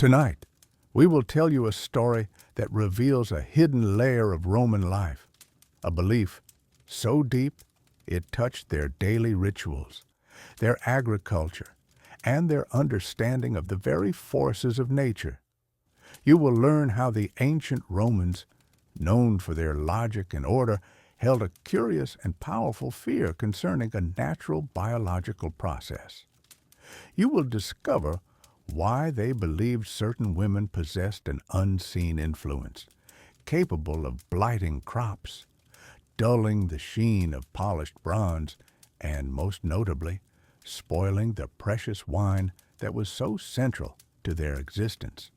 Tonight, we will tell you a story that reveals a hidden layer of Roman life, a belief so deep it touched their daily rituals, their agriculture, and their understanding of the very forces of nature. You will learn how the ancient Romans, known for their logic and order, held a curious and powerful fear concerning a natural biological process. You will discover why they believed certain women possessed an unseen influence, capable of blighting crops, dulling the sheen of polished bronze, and, most notably, spoiling the precious wine that was so central to their existence.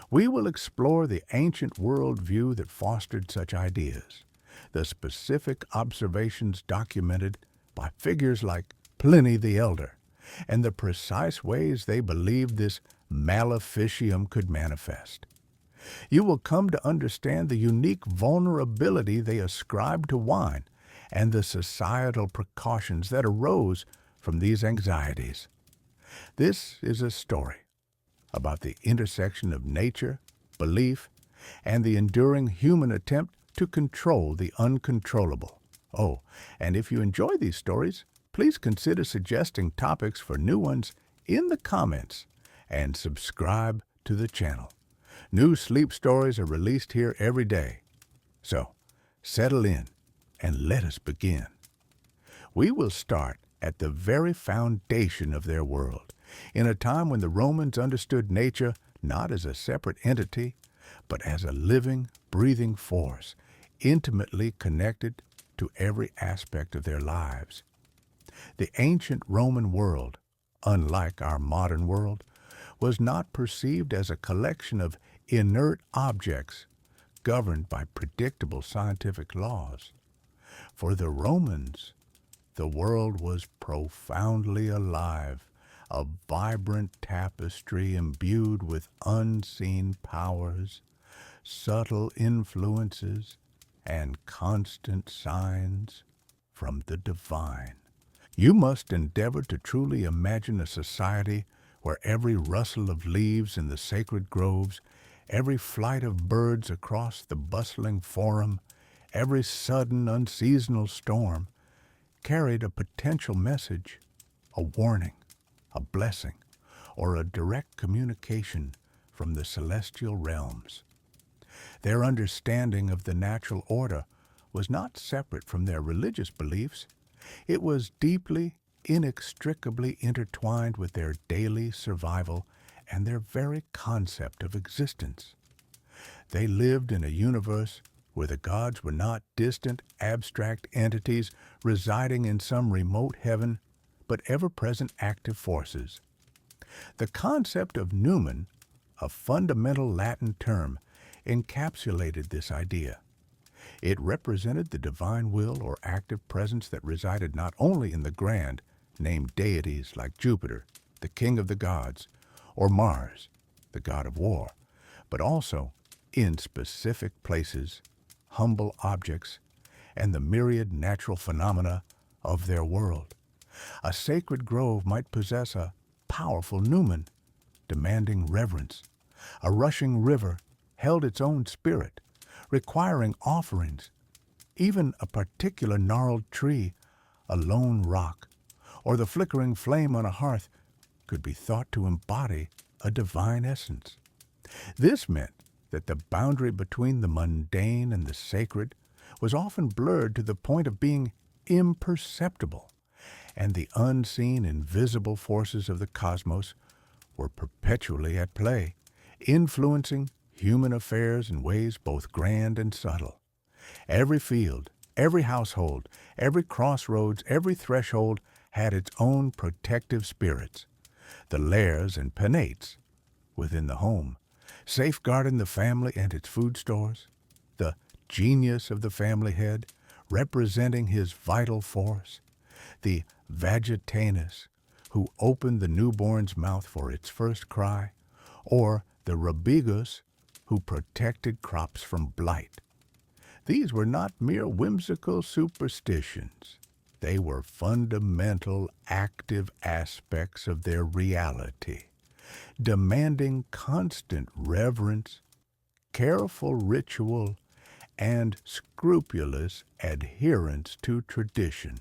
We will explore the ancient worldview that fostered such ideas, the specific observations documented by figures like Pliny the Elder, and the precise ways they believed this maleficium could manifest. You will come to understand the unique vulnerability they ascribed to wine and the societal precautions that arose from these anxieties. This is a story about the intersection of nature, belief, and the enduring human attempt to control the uncontrollable. Oh, and if you enjoy these stories, please consider suggesting topics for new ones in the comments and subscribe to the channel. New sleep stories are released here every day. So, settle in and let us begin. We will start at the very foundation of their world, in a time when the Romans understood nature not as a separate entity, but as a living, breathing force, intimately connected to every aspect of their lives. The ancient Roman world, unlike our modern world, was not perceived as a collection of inert objects governed by predictable scientific laws. For the Romans, the world was profoundly alive, a vibrant tapestry imbued with unseen powers, subtle influences, and constant signs from the divine. You must endeavor to truly imagine a society where every rustle of leaves in the sacred groves, every flight of birds across the bustling forum, every sudden unseasonal storm carried a potential message, a warning, a blessing, or a direct communication from the celestial realms. Their understanding of the natural order was not separate from their religious beliefs. It was deeply, inextricably intertwined with their daily survival and their very concept of existence. They lived in a universe where the gods were not distant, abstract entities residing in some remote heaven, but ever-present active forces. The concept of numen, a fundamental Latin term, encapsulated this idea. It represented the divine will or active presence that resided not only in the grand, named deities like Jupiter, the king of the gods, or Mars, the god of war, but also in specific places, humble objects, and the myriad natural phenomena of their world. A sacred grove might possess a powerful numen, demanding reverence. A rushing river held its own spirit, requiring offerings. Even a particular gnarled tree, a lone rock, or the flickering flame on a hearth could be thought to embody a divine essence. This meant that the boundary between the mundane and the sacred was often blurred to the point of being imperceptible, and the unseen, invisible forces of the cosmos were perpetually at play, influencing human affairs in ways both grand and subtle. Every field, every household, every crossroads, every threshold had its own protective spirits, the lairs and penates within the home, safeguarding the family and its food stores, the genius of the family head, representing his vital force, the vagitanus, who opened the newborn's mouth for its first cry, or the rabigus, who protected crops from blight. These were not mere whimsical superstitions. They were fundamental, active aspects of their reality. demanding constant reverence, careful ritual, and scrupulous adherence to tradition.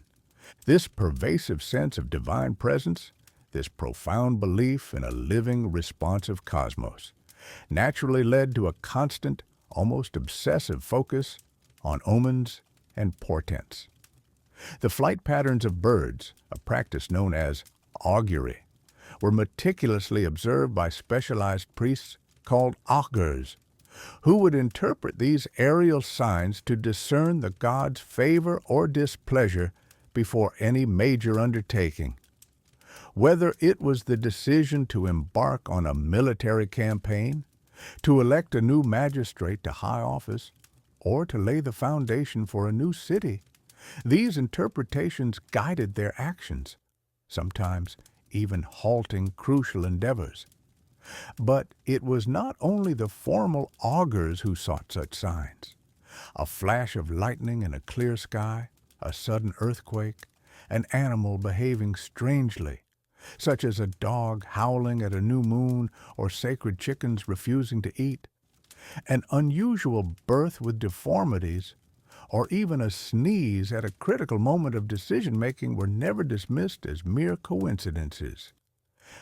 This pervasive sense of divine presence, this profound belief in a living, responsive cosmos, naturally led to a constant, almost obsessive focus on omens and portents. The flight patterns of birds, a practice known as augury, were meticulously observed by specialized priests called augurs, who would interpret these aerial signs to discern the god's favor or displeasure before any major undertaking. Whether it was the decision to embark on a military campaign, to elect a new magistrate to high office, or to lay the foundation for a new city, these interpretations guided their actions, sometimes even halting crucial endeavors. But it was not only the formal augurs who sought such signs. A flash of lightning in a clear sky, a sudden earthquake, an animal behaving strangely, such as a dog howling at a new moon or sacred chickens refusing to eat, an unusual birth with deformities, or even a sneeze at a critical moment of decision-making were never dismissed as mere coincidences.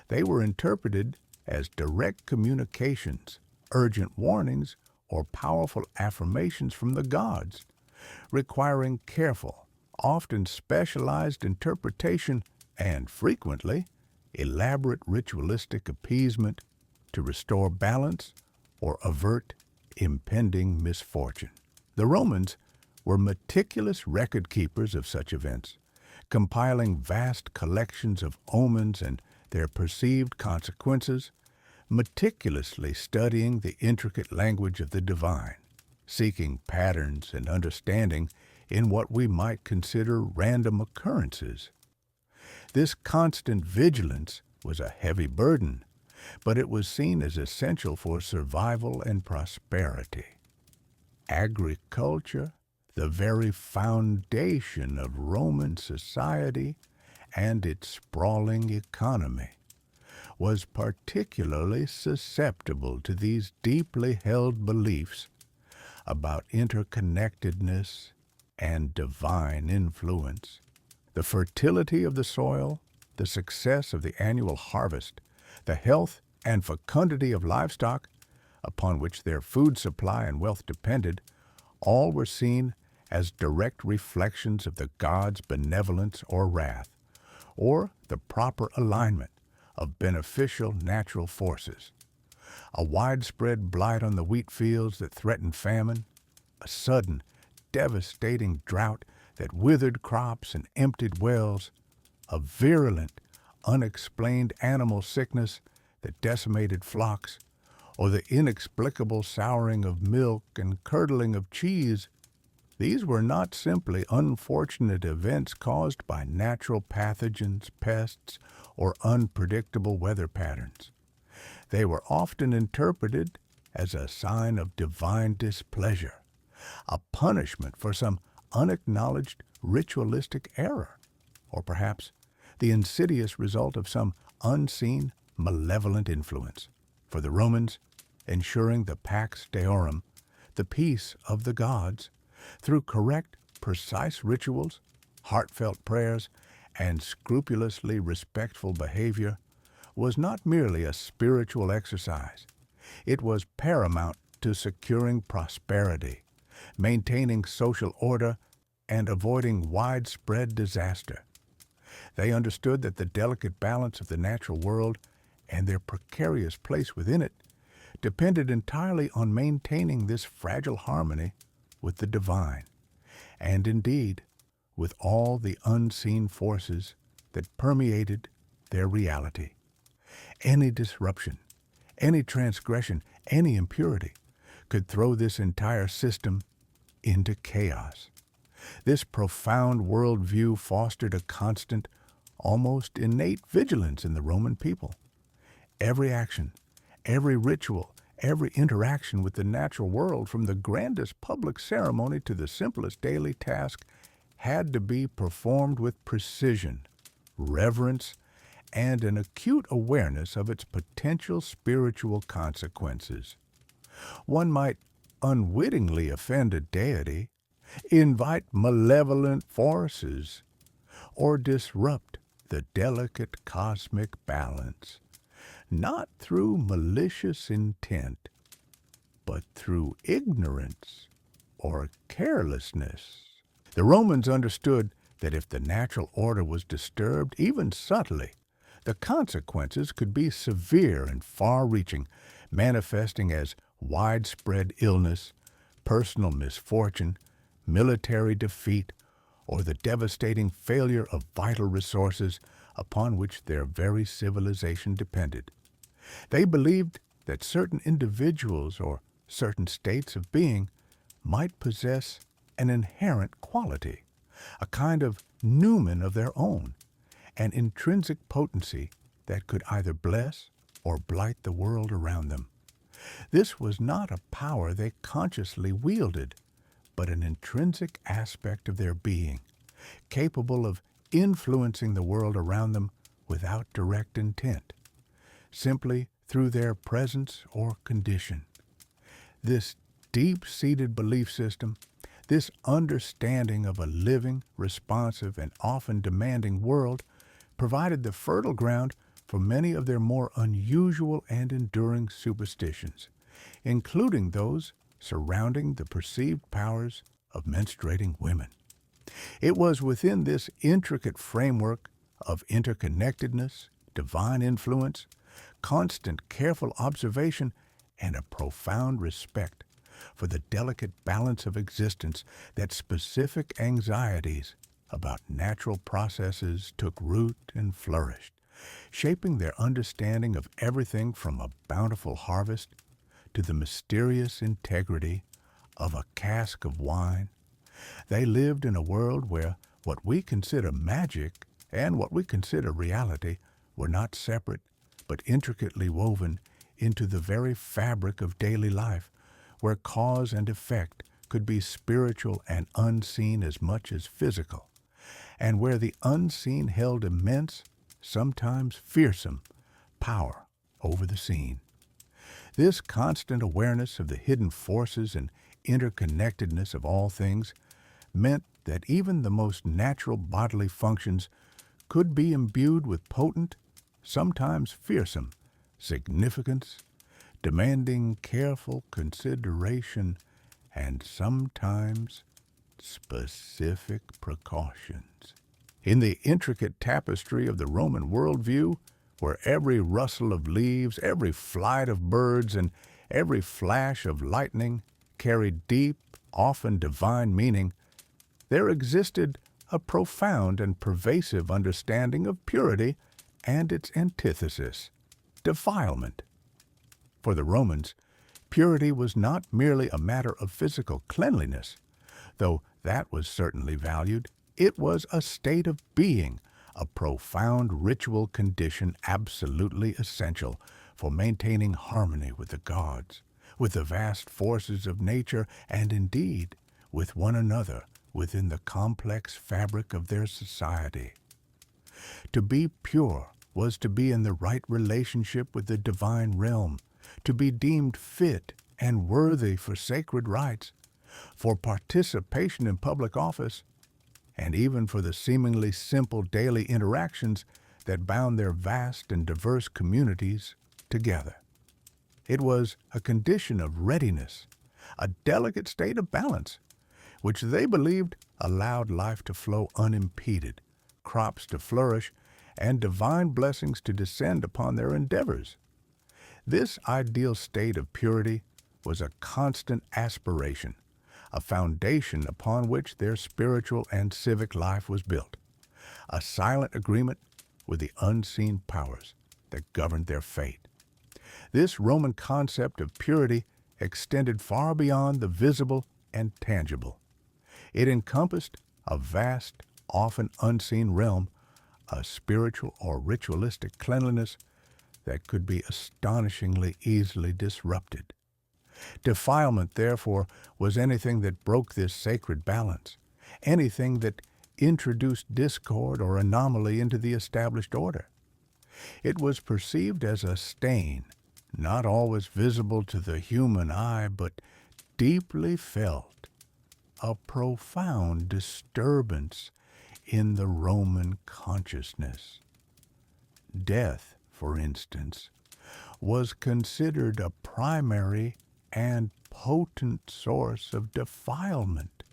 They were interpreted as direct communications, urgent warnings, or powerful affirmations from the gods, requiring careful, often specialized interpretation and, frequently, elaborate ritualistic appeasement to restore balance or avert impending misfortune. The Romans were meticulous record keepers of such events, compiling vast collections of omens and their perceived consequences, meticulously studying the intricate language of the divine, seeking patterns and understanding in what we might consider random occurrences. This constant vigilance was a heavy burden, but it was seen as essential for survival and prosperity. Agriculture, the very foundation of Roman society and its sprawling economy, was particularly susceptible to these deeply held beliefs about interconnectedness and divine influence. The fertility of the soil, the success of the annual harvest, the health and fecundity of livestock, upon which their food supply and wealth depended, all were seen as direct reflections of the god's benevolence or wrath, or the proper alignment of beneficial natural forces. A widespread blight on the wheat fields that threatened famine, a sudden, devastating drought that withered crops and emptied wells, a virulent, unexplained animal sickness that decimated flocks, or the inexplicable souring of milk and curdling of cheese. These were not simply unfortunate events caused by natural pathogens, pests, or unpredictable weather patterns. They were often interpreted as a sign of divine displeasure, a punishment for some unacknowledged ritualistic error, or perhaps the insidious result of some unseen malevolent influence. For the Romans, ensuring the Pax Deorum, the peace of the gods, through correct, precise rituals, heartfelt prayers, and scrupulously respectful behavior, was not merely a spiritual exercise. It was paramount to securing prosperity, maintaining social order, and avoiding widespread disaster. They understood that the delicate balance of the natural world and their precarious place within it depended entirely on maintaining this fragile harmony with the divine, and indeed with all the unseen forces that permeated their reality. Any disruption, any transgression, any impurity could throw this entire system into chaos. This profound worldview fostered a constant, almost innate vigilance in the Roman people. Every action, every ritual, every interaction with the natural world, from the grandest public ceremony to the simplest daily task, had to be performed with precision, reverence, and an acute awareness of its potential spiritual consequences. One might unwittingly offend a deity, invite malevolent forces, or disrupt the delicate cosmic balance, not through malicious intent, but through ignorance or carelessness. The Romans understood that if the natural order was disturbed, even subtly, the consequences could be severe and far-reaching, manifesting as widespread illness, personal misfortune, military defeat, or the devastating failure of vital resources upon which their very civilization depended. They believed that certain individuals or certain states of being might possess an inherent quality, a kind of noumen of their own, an intrinsic potency that could either bless or blight the world around them. This was not a power they consciously wielded, but an intrinsic aspect of their being, capable of influencing the world around them without direct intent, simply through their presence or condition. This deep-seated belief system, this understanding of a living, responsive, and often demanding world, provided the fertile ground for many of their more unusual and enduring superstitions, including those surrounding the perceived powers of menstruating women. It was within this intricate framework of interconnectedness, divine influence, constant careful observation, and a profound respect for the delicate balance of existence that specific anxieties about natural processes took root and flourished, shaping their understanding of everything from a bountiful harvest to the mysterious integrity of a cask of wine. They lived in a world where what we consider magic and what we consider reality were not separate, but intricately woven into the very fabric of daily life, where cause and effect could be spiritual and unseen as much as physical, and where the unseen held immense, sometimes fearsome, power over the seen. This constant awareness of the hidden forces and interconnectedness of all things meant that even the most natural bodily functions could be imbued with potent, sometimes fearsome, significance, demanding careful consideration and sometimes specific precautions. In the intricate tapestry of the Roman worldview, where every rustle of leaves, every flight of birds, and every flash of lightning carried deep, often divine meaning, there existed a profound and pervasive understanding of purity and its antithesis, defilement. For the Romans, purity was not merely a matter of physical cleanliness, though that was certainly valued. It was a state of being, a profound ritual condition absolutely essential for maintaining harmony with the gods, with the vast forces of nature, and indeed with one another within the complex fabric of their society. To be pure was to be in the right relationship with the divine realm, to be deemed fit and worthy for sacred rites, for participation in public office, and even for the seemingly simple daily interactions that bound their vast and diverse communities together. It was a condition of readiness, a delicate state of balance, which they believed allowed life to flow unimpeded, crops to flourish, and divine blessings to descend upon their endeavors. This ideal state of purity was a constant aspiration, a foundation upon which their spiritual and civic life was built, a silent agreement with the unseen powers that governed their fate. This Roman concept of purity extended far beyond the visible and tangible. It encompassed a vast, often unseen realm, a spiritual or ritualistic cleanliness that could be astonishingly easily disrupted. Defilement, therefore, was anything that broke this sacred balance, anything that introduced discord or anomaly into the established order. It was perceived as a stain, not always visible to the human eye, but deeply felt, a profound disturbance in the Roman consciousness. Death, for instance, was considered a primary and potent source of defilement.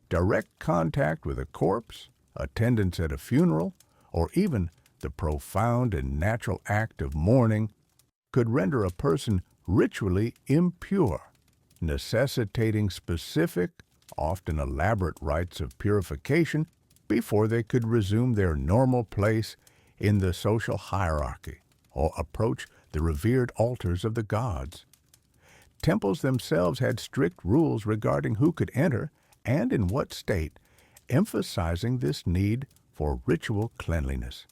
Direct contact with a corpse, attendance at a funeral, or even the profound and natural act of mourning could render a person ritually impure, necessitating specific, often elaborate rites of purification before they could resume their normal place in the social hierarchy or approach the revered altars of the gods. Temples themselves had strict rules regarding who could enter and in what state, emphasizing this need for ritual cleanliness.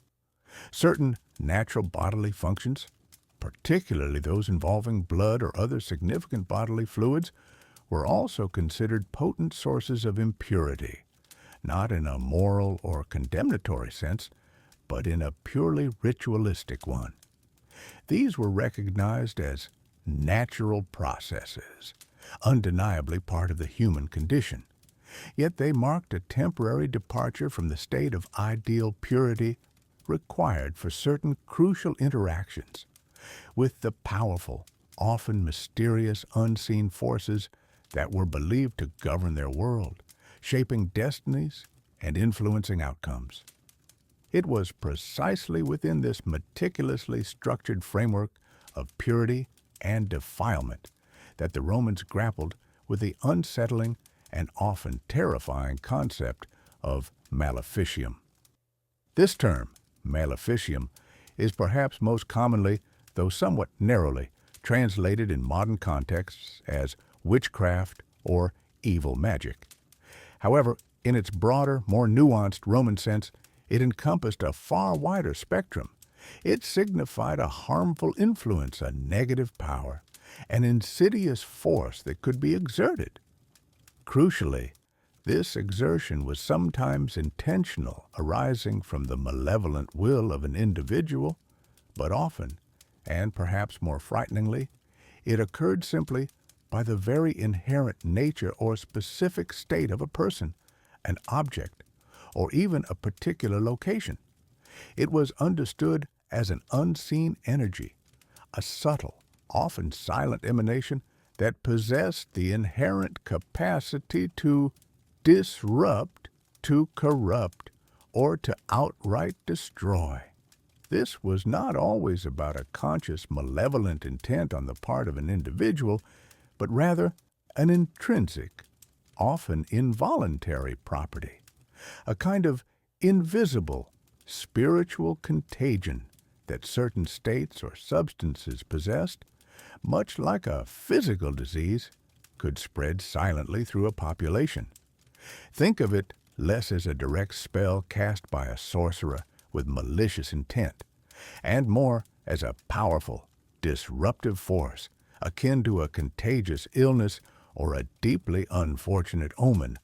Certain natural bodily functions, particularly those involving blood or other significant bodily fluids, were also considered potent sources of impurity, not in a moral or condemnatory sense, but in a purely ritualistic one. These were recognized as natural processes, undeniably part of the human condition. Yet they marked a temporary departure from the state of ideal purity required for certain crucial interactions with the powerful, often mysterious, unseen forces that were believed to govern their world, shaping destinies and influencing outcomes. It was precisely within this meticulously structured framework of purity and defilement that the Romans grappled with the unsettling and often terrifying concept of maleficium. This term, maleficium, is perhaps most commonly, though somewhat narrowly, translated in modern contexts as witchcraft or evil magic. However, in its broader, more nuanced Roman sense, it encompassed a far wider spectrum. It signified a harmful influence, a negative power, an insidious force that could be exerted. Crucially, this exertion was sometimes intentional, arising from the malevolent will of an individual, but often, and perhaps more frighteningly, it occurred simply by the very inherent nature or specific state of a person, an object, or even a particular location. It was understood as an unseen energy, a subtle, often silent emanation that possessed the inherent capacity to disrupt, to corrupt, or to outright destroy. This was not always about a conscious, malevolent intent on the part of an individual, but rather an intrinsic, often involuntary property, a kind of invisible, spiritual contagion that certain states or substances possessed, much like a physical disease, could spread silently through a population. Think of it less as a direct spell cast by a sorcerer with malicious intent, and more as a powerful, disruptive force, akin to a contagious illness or a deeply unfortunate omen,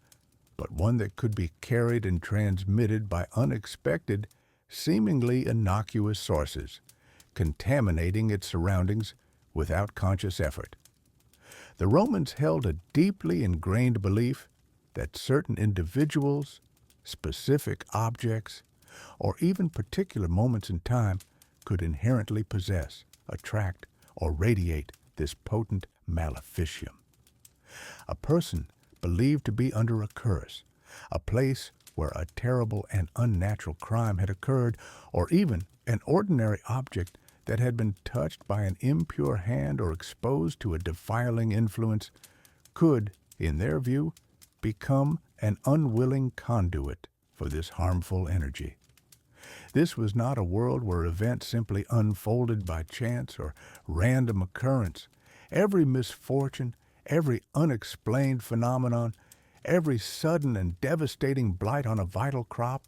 but one that could be carried and transmitted by unexpected, seemingly innocuous sources, contaminating its surroundings without conscious effort. The Romans held a deeply ingrained belief that certain individuals, specific objects, or even particular moments in time could inherently possess, attract, or radiate this potent maleficium. A person believed to be under a curse, a place where a terrible and unnatural crime had occurred, or even an ordinary object that had been touched by an impure hand or exposed to a defiling influence, could, in their view, become an unwilling conduit for this harmful energy. This was not a world where events simply unfolded by chance or random occurrence. Every misfortune, every unexplained phenomenon, every sudden and devastating blight on a vital crop,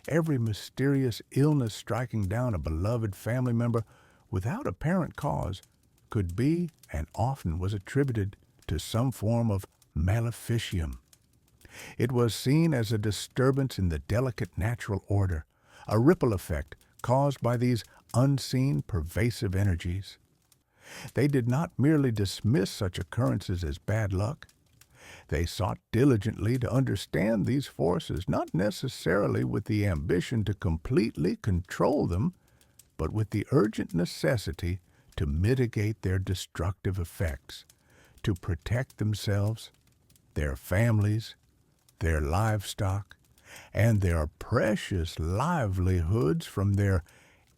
every mysterious illness striking down a beloved family member without apparent cause could be and often was attributed to some form of maleficium. It was seen as a disturbance in the delicate natural order, a ripple effect caused by these unseen, pervasive energies. They did not merely dismiss such occurrences as bad luck. They sought diligently to understand these forces, not necessarily with the ambition to completely control them, but with the urgent necessity to mitigate their destructive effects, to protect themselves, their families, their livestock, and their precious livelihoods from their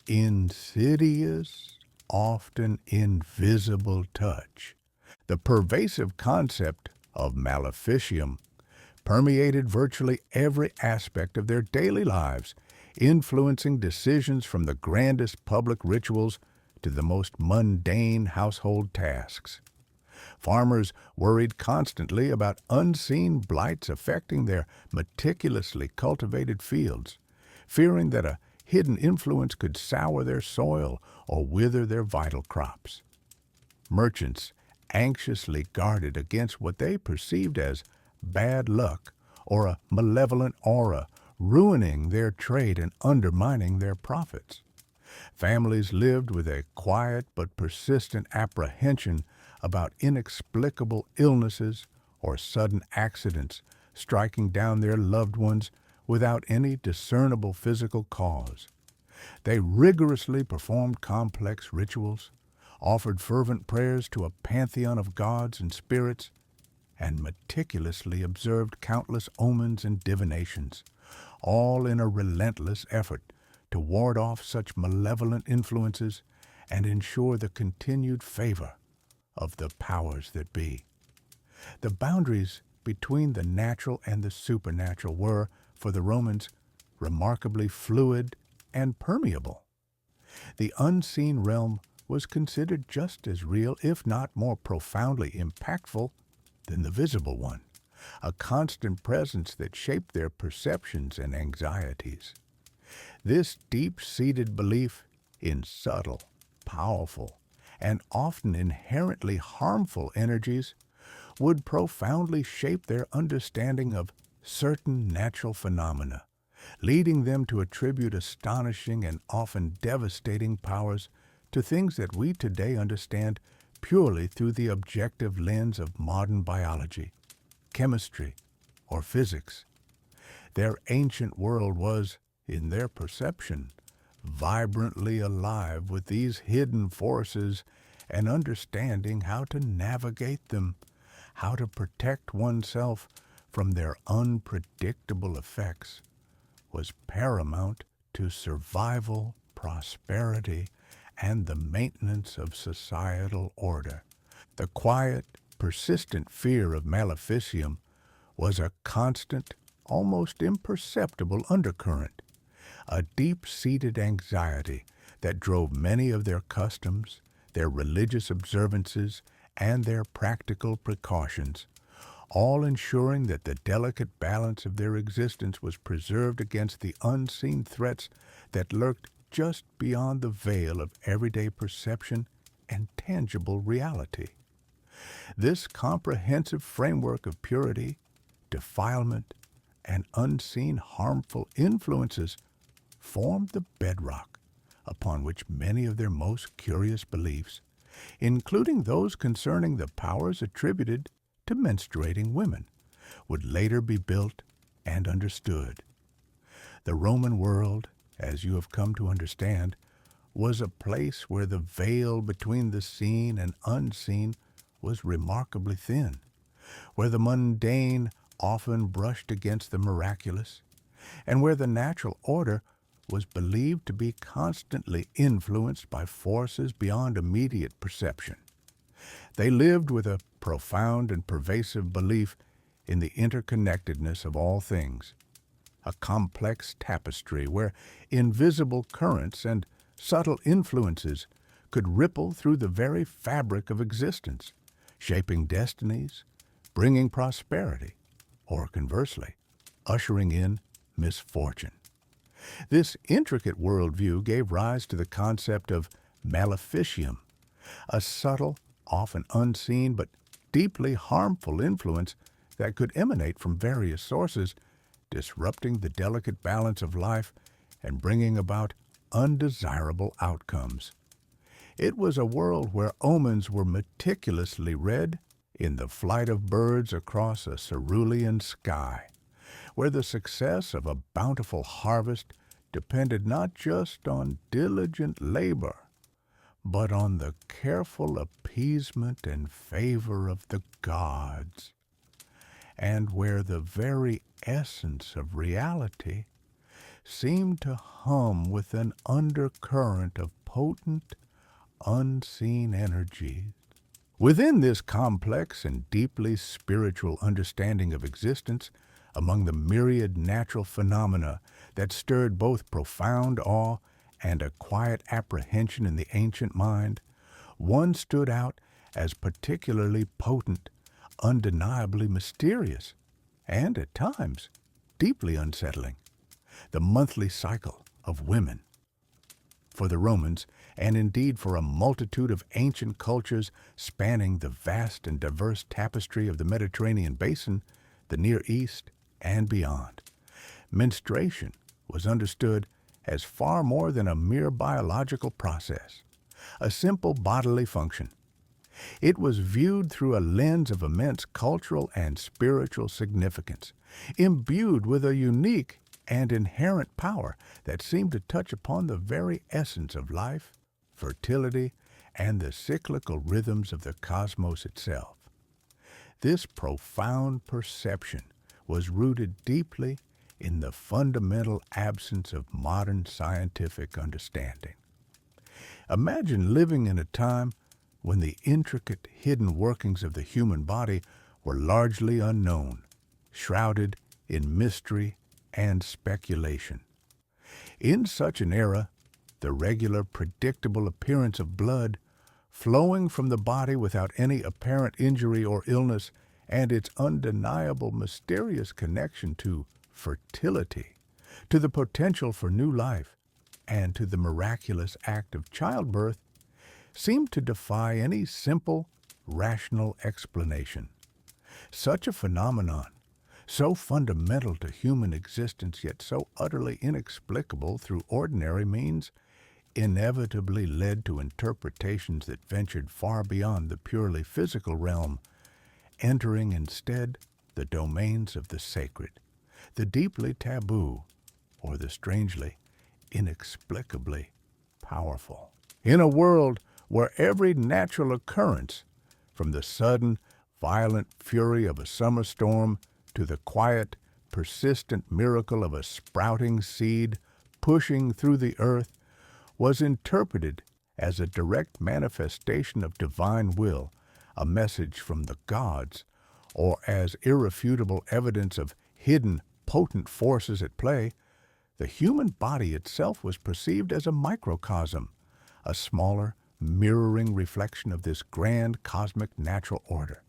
insidious, often invisible touch. The pervasive concept of maleficium permeated virtually every aspect of their daily lives, influencing decisions from the grandest public rituals to the most mundane household tasks. Farmers worried constantly about unseen blights affecting their meticulously cultivated fields, fearing that a hidden influence could sour their soil or wither their vital crops. Merchants anxiously guarded against what they perceived as bad luck or a malevolent aura, ruining their trade and undermining their profits. Families lived with a quiet but persistent apprehension about inexplicable illnesses or sudden accidents striking down their loved ones without any discernible physical cause. They rigorously performed complex rituals, offered fervent prayers to a pantheon of gods and spirits, and meticulously observed countless omens and divinations, all in a relentless effort to ward off such malevolent influences and ensure the continued favor of the powers that be. The boundaries between the natural and the supernatural were, for the Romans, remarkably fluid and permeable. The unseen realm was considered just as real, if not more profoundly impactful, than the visible one, a constant presence that shaped their perceptions and anxieties. This deep-seated belief in subtle, powerful, and often inherently harmful energies would profoundly shape their understanding of certain natural phenomena, leading them to attribute astonishing and often devastating powers to things that we today understand purely through the objective lens of modern biology, chemistry, or physics. Their ancient world was, in their perception, vibrantly alive with these hidden forces, and understanding how to navigate them, how to protect oneself from their unpredictable effects, was paramount to survival, prosperity, and the maintenance of societal order. The quiet, persistent fear of maleficium was a constant, almost imperceptible undercurrent, a deep-seated anxiety that drove many of their customs, their religious observances, and their practical precautions, all ensuring that the delicate balance of their existence was preserved against the unseen threats that lurked just beyond the veil of everyday perception and tangible reality. This comprehensive framework of purity, defilement, and unseen harmful influences formed the bedrock upon which many of their most curious beliefs, including those concerning the powers attributed to menstruating women, would later be built and understood. The Roman world, as you have come to understand, was a place where the veil between the seen and unseen was remarkably thin, where the mundane often brushed against the miraculous, and where the natural order was believed to be constantly influenced by forces beyond immediate perception. They lived with a profound and pervasive belief in the interconnectedness of all things, a complex tapestry where invisible currents and subtle influences could ripple through the very fabric of existence, shaping destinies, bringing prosperity, or conversely, ushering in misfortune. This intricate worldview gave rise to the concept of maleficium, a subtle, often unseen but deeply harmful influence that could emanate from various sources, disrupting the delicate balance of life and bringing about undesirable outcomes. It was a world where omens were meticulously read in the flight of birds across a cerulean sky, where the success of a bountiful harvest depended not just on diligent labor, but on the careful appeasement and favor of the gods, and where the very essence of reality seemed to hum with an undercurrent of potent, unseen energies. Within this complex and deeply spiritual understanding of existence, among the myriad natural phenomena that stirred both profound awe and a quiet apprehension in the ancient mind, one stood out as particularly potent, undeniably mysterious, and at times deeply unsettling: the monthly cycle of women. For the Romans, and indeed for a multitude of ancient cultures spanning the vast and diverse tapestry of the Mediterranean basin, the Near East, and beyond, menstruation was understood as far more than a mere biological process, a simple bodily function. It was viewed through a lens of immense cultural and spiritual significance, imbued with a unique and inherent power that seemed to touch upon the very essence of life, fertility, and the cyclical rhythms of the cosmos itself. This profound perception was rooted deeply in the fundamental absence of modern scientific understanding. Imagine living in a time when the intricate hidden workings of the human body were largely unknown, shrouded in mystery and speculation. In such an era, the regular, predictable appearance of blood flowing from the body without any apparent injury or illness, and its undeniable mysterious connection to fertility, to the potential for new life, and to the miraculous act of childbirth, seemed to defy any simple, rational explanation. Such a phenomenon, so fundamental to human existence yet so utterly inexplicable through ordinary means, inevitably led to interpretations that ventured far beyond the purely physical realm, entering instead the domains of the sacred, the deeply taboo, or the strangely, inexplicably powerful. In a world where every natural occurrence, from the sudden, violent fury of a summer storm to the quiet, persistent miracle of a sprouting seed pushing through the earth, was interpreted as a direct manifestation of divine will, a message from the gods, or as irrefutable evidence of hidden, potent forces at play, the human body itself was perceived as a microcosm, a smaller, mirroring reflection of this grand cosmic natural order.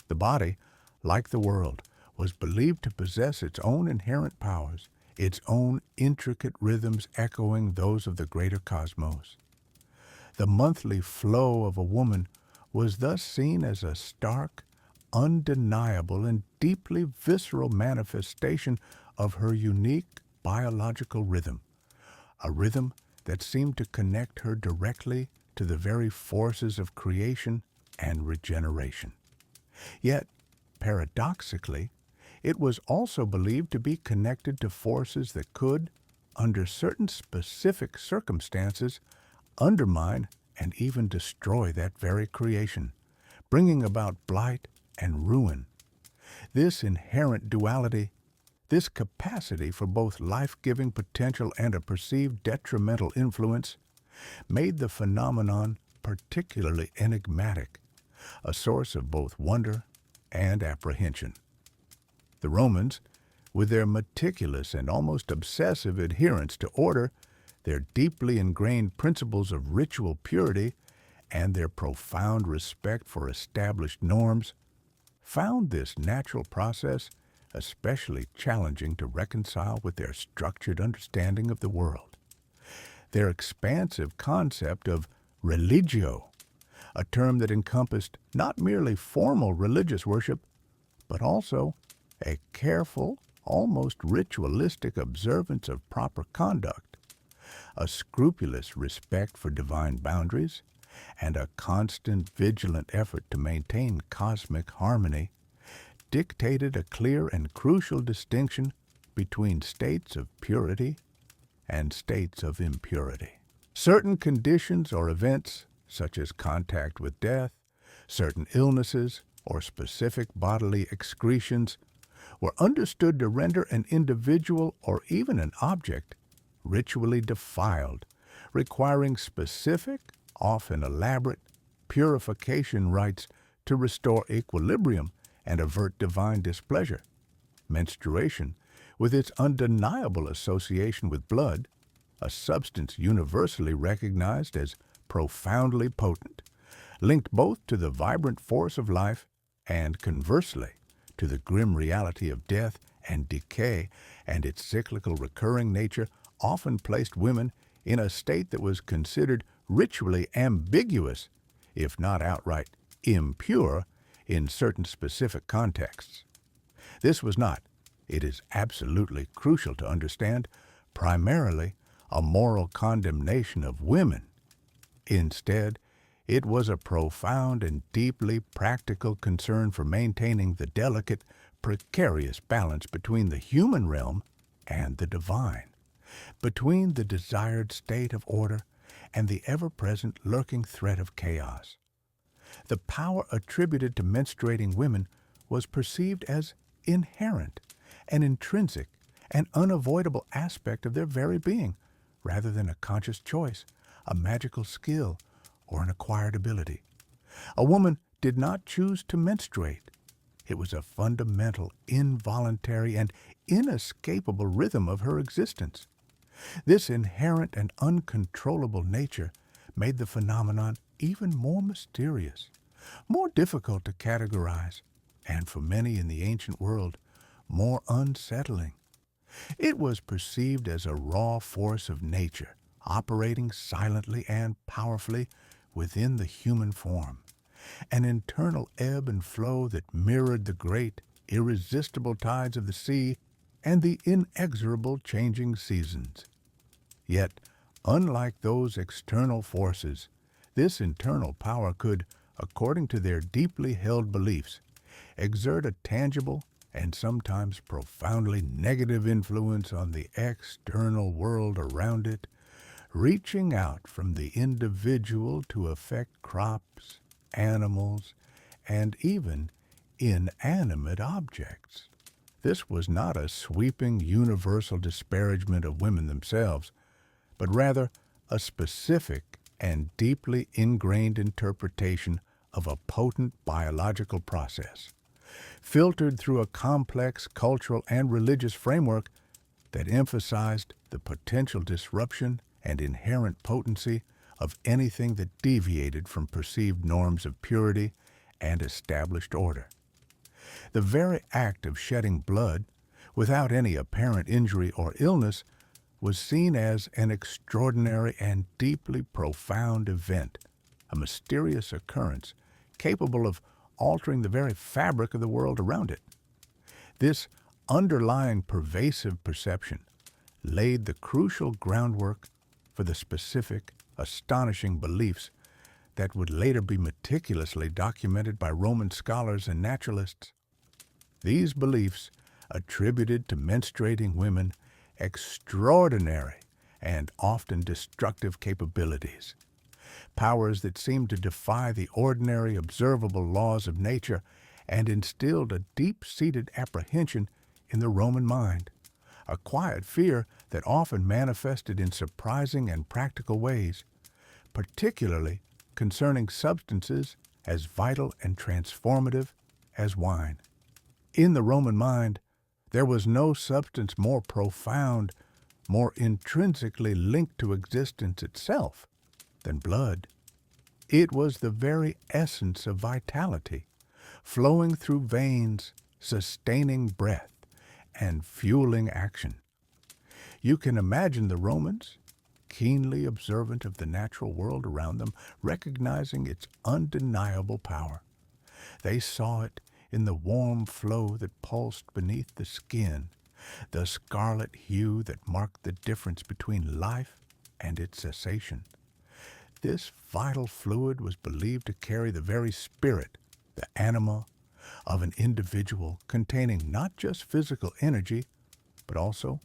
The body, like the world, was believed to possess its own inherent powers, its own intricate rhythms echoing those of the greater cosmos. The monthly flow of a woman was thus seen as a stark, undeniable, and deeply visceral manifestation of her unique biological rhythm, a rhythm that seemed to connect her directly to the very forces of creation and regeneration. Yet, paradoxically, it was also believed to be connected to forces that could, under certain specific circumstances, undermine and even destroy that very creation, bringing about blight and ruin. This inherent duality, this capacity for both life-giving potential and a perceived detrimental influence, made the phenomenon particularly enigmatic, a source of both wonder and apprehension. The Romans, with their meticulous and almost obsessive adherence to order, their deeply ingrained principles of ritual purity, and their profound respect for established norms, found this natural process especially challenging to reconcile with their structured understanding of the world. Their expansive concept of religio, a term that encompassed not merely formal religious worship, but also a careful, almost ritualistic observance of proper conduct, A scrupulous respect for divine boundaries, and a constant vigilant effort to maintain cosmic harmony dictated a clear and crucial distinction between states of purity and states of impurity. Certain conditions or events, such as contact with death, certain illnesses, or specific bodily excretions, were understood to render an individual or even an object ritually defiled, requiring specific, often elaborate, purification rites to restore equilibrium and avert divine displeasure. Menstruation, with its undeniable association with blood, a substance universally recognized as profoundly potent, linked both to the vibrant force of life and, conversely, to the grim reality of death and decay, and its cyclical recurring nature often placed women in a state that was considered ritually ambiguous, if not outright impure, in certain specific contexts. This was not, it is absolutely crucial to understand, primarily a moral condemnation of women. Instead, it was a profound and deeply practical concern for maintaining the delicate, precarious balance between the human realm and the divine, between the desired state of order and the ever-present lurking threat of chaos. The power attributed to menstruating women was perceived as inherent, an intrinsic, and unavoidable aspect of their very being, rather than a conscious choice, a magical skill, or an acquired ability. A woman did not choose to menstruate. It was a fundamental, involuntary, and inescapable rhythm of her existence. This inherent and uncontrollable nature made the phenomenon even more mysterious, more difficult to categorize, and for many in the ancient world, more unsettling. It was perceived as a raw force of nature, operating silently and powerfully within the human form, an internal ebb and flow that mirrored the great, irresistible tides of the sea and the inexorable changing seasons. Yet, unlike those external forces, this internal power could, according to their deeply held beliefs, exert a tangible and sometimes profoundly negative influence on the external world around it, reaching out from the individual to affect crops, animals, and even inanimate objects. This was not a sweeping universal disparagement of women themselves, but rather a specific and deeply ingrained interpretation of a potent biological process, filtered through a complex cultural and religious framework that emphasized the potential disruption and inherent potency of anything that deviated from perceived norms of purity and established order. The very act of shedding blood, without any apparent injury or illness, was seen as an extraordinary and deeply profound event, a mysterious occurrence capable of altering the very fabric of the world around it. This underlying pervasive perception laid the crucial groundwork for the specific, astonishing beliefs that would later be meticulously documented by Roman scholars and naturalists. These beliefs attributed to menstruating women extraordinary and often destructive capabilities, powers that seemed to defy the ordinary observable laws of nature and instilled a deep-seated apprehension in the Roman mind, a quiet fear that often manifested in surprising and practical ways, particularly concerning substances as vital and transformative as wine. In the Roman mind, there was no substance more profound, more intrinsically linked to existence itself than blood. It was the very essence of vitality, flowing through veins, sustaining breath, and fueling action. You can imagine the Romans, keenly observant of the natural world around them, recognizing its undeniable power. They saw it in the warm flow that pulsed beneath the skin, the scarlet hue that marked the difference between life and its cessation. This vital fluid was believed to carry the very spirit, the anima, of an individual, containing not just physical energy, but also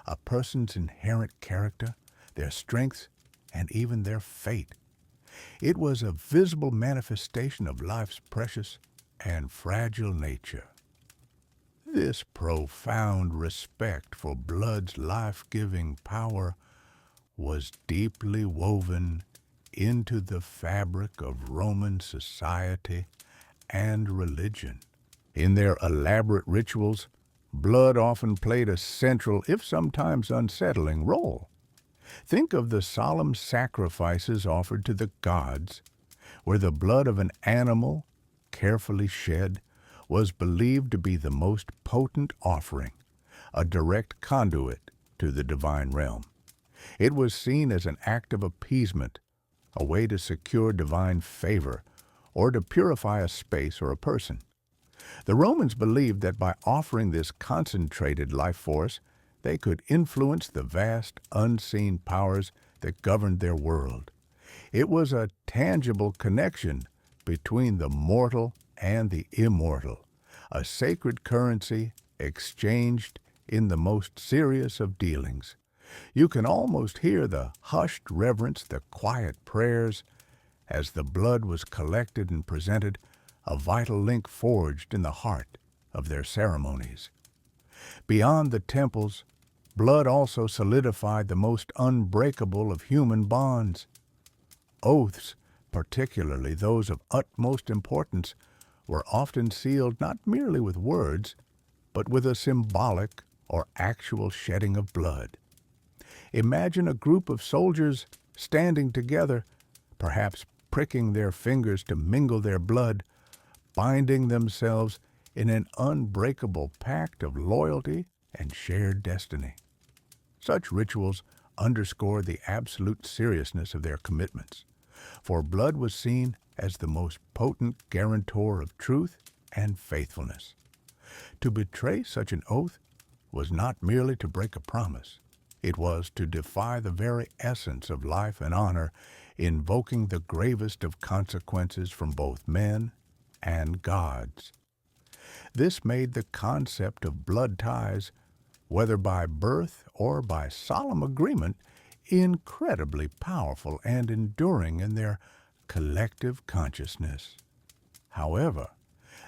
a person's inherent character, their strengths, and even their fate. It was a visible manifestation of life's precious and fragile nature. This profound respect for blood's life-giving power was deeply woven into the fabric of Roman society and religion. In their elaborate rituals, blood often played a central, if sometimes unsettling, role. Think of the solemn sacrifices offered to the gods, where the blood of an animal, carefully shed, was believed to be the most potent offering, a direct conduit to the divine realm. It was seen as an act of appeasement, a way to secure divine favor, or to purify a space or a person. The Romans believed that by offering this concentrated life force, they could influence the vast, unseen powers that governed their world. It was a tangible connection between the mortal and the immortal, a sacred currency exchanged in the most serious of dealings. You can almost hear the hushed reverence, the quiet prayers, as the blood was collected and presented, a vital link forged in the heart of their ceremonies. Beyond the temples, blood also solidified the most unbreakable of human bonds. Oaths, particularly those of utmost importance, were often sealed not merely with words, but with a symbolic or actual shedding of blood. Imagine a group of soldiers standing together, perhaps pricking their fingers to mingle their blood, binding themselves in an unbreakable pact of loyalty and shared destiny. Such rituals underscore the absolute seriousness of their commitments, for blood was seen as the most potent guarantor of truth and faithfulness. To betray such an oath was not merely to break a promise. It was to defy the very essence of life and honor, invoking the gravest of consequences from both men and gods. This made the concept of blood ties, whether by birth or by solemn agreement, incredibly powerful and enduring in their collective consciousness. However,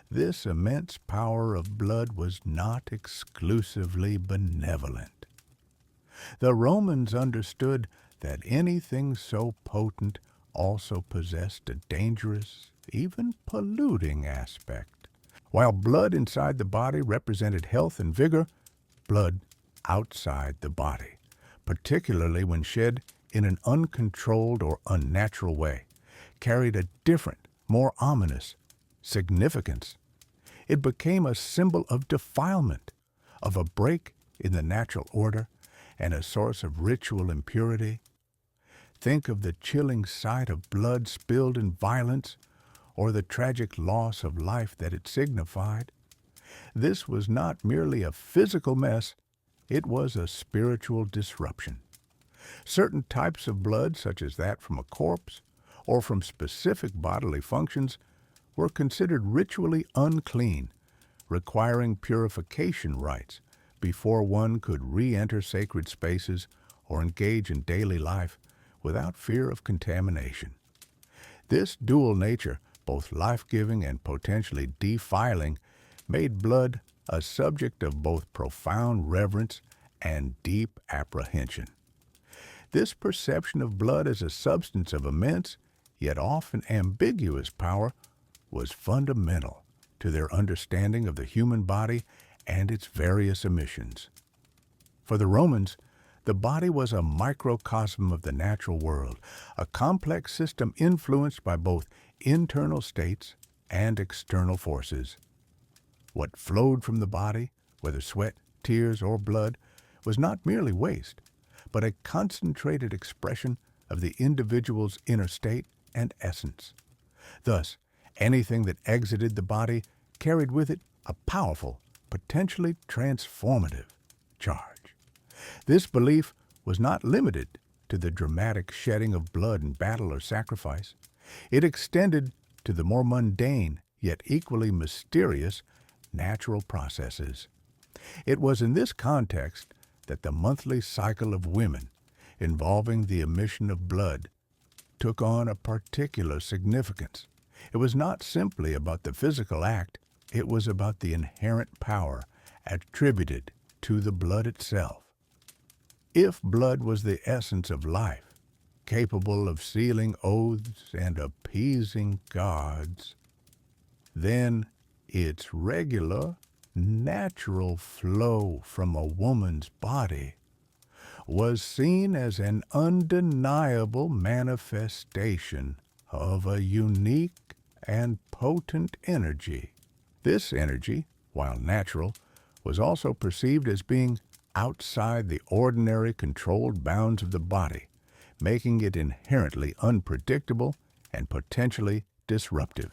this immense power of blood was not exclusively benevolent. The Romans understood that anything so potent also possessed a dangerous, even polluting aspect. While blood inside the body represented health and vigor, blood outside the body, particularly when shed in an uncontrolled or unnatural way, carried a different, more ominous significance. It became a symbol of defilement, of a break in the natural order, and a source of ritual impurity. Think of the chilling sight of blood spilled in violence, or the tragic loss of life that it signified. This was not merely a physical mess, it was a spiritual disruption. Certain types of blood, such as that from a corpse or from specific bodily functions, were considered ritually unclean, requiring purification rites before one could re-enter sacred spaces or engage in daily life without fear of contamination. This dual nature, both life-giving and potentially defiling, made blood a subject of both profound reverence and deep apprehension. This perception of blood as a substance of immense, yet often ambiguous power was fundamental to their understanding of the human body and its various emissions. For the Romans, the body was a microcosm of the natural world, a complex system influenced by both internal states and external forces. What flowed from the body, whether sweat, tears, or blood, was not merely waste, but a concentrated expression of the individual's inner state and essence. Thus, anything that exited the body carried with it a powerful, potentially transformative charge. This belief was not limited to the dramatic shedding of blood in battle or sacrifice. It extended to the more mundane, yet equally mysterious, natural processes. It was in this context that the monthly cycle of women, involving the emission of blood, took on a particular significance. It was not simply about the physical act, it was about the inherent power attributed to the blood itself. If blood was the essence of life, capable of sealing oaths and appeasing gods, then its regular, natural flow from a woman's body was seen as an undeniable manifestation of a unique and potent energy. This energy, while natural, was also perceived as being outside the ordinary controlled bounds of the body, making it inherently unpredictable and potentially disruptive.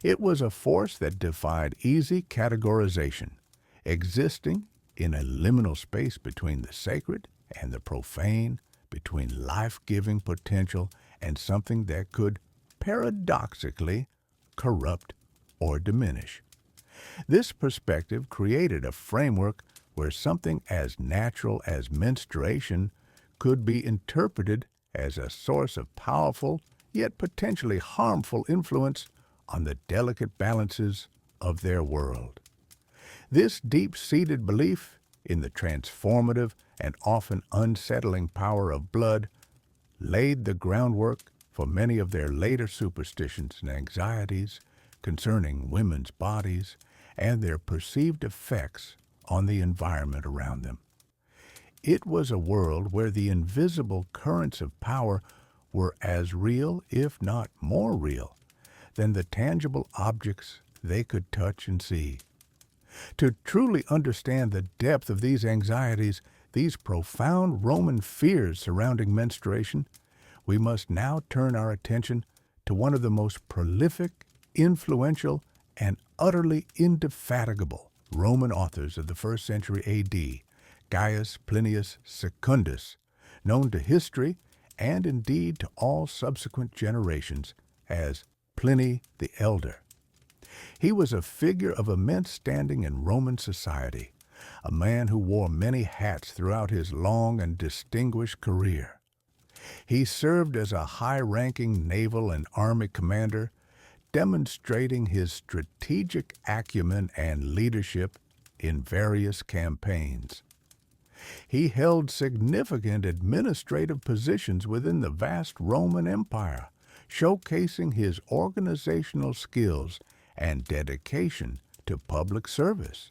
It was a force that defied easy categorization, existing in a liminal space between the sacred and the profane, between life-giving potential and something that could, paradoxically, corrupt or diminish. This perspective created a framework where something as natural as menstruation could be interpreted as a source of powerful, yet potentially harmful influence on the delicate balances of their world. This deep-seated belief in the transformative and often unsettling power of blood laid the groundwork for many of their later superstitions and anxieties concerning women's bodies and their perceived effects on the environment around them. It was a world where the invisible currents of power were as real, if not more real, than the tangible objects they could touch and see. To truly understand the depth of these anxieties, these profound Roman fears surrounding menstruation, we must now turn our attention to one of the most prolific, influential, and utterly indefatigable Roman authors of the 1st century A.D., Gaius Plinius Secundus, known to history and indeed to all subsequent generations as Pliny the Elder. He was a figure of immense standing in Roman society, a man who wore many hats throughout his long and distinguished career. He served as a high-ranking naval and army commander, demonstrating his strategic acumen and leadership in various campaigns. He held significant administrative positions within the vast Roman Empire, showcasing his organizational skills and dedication to public service.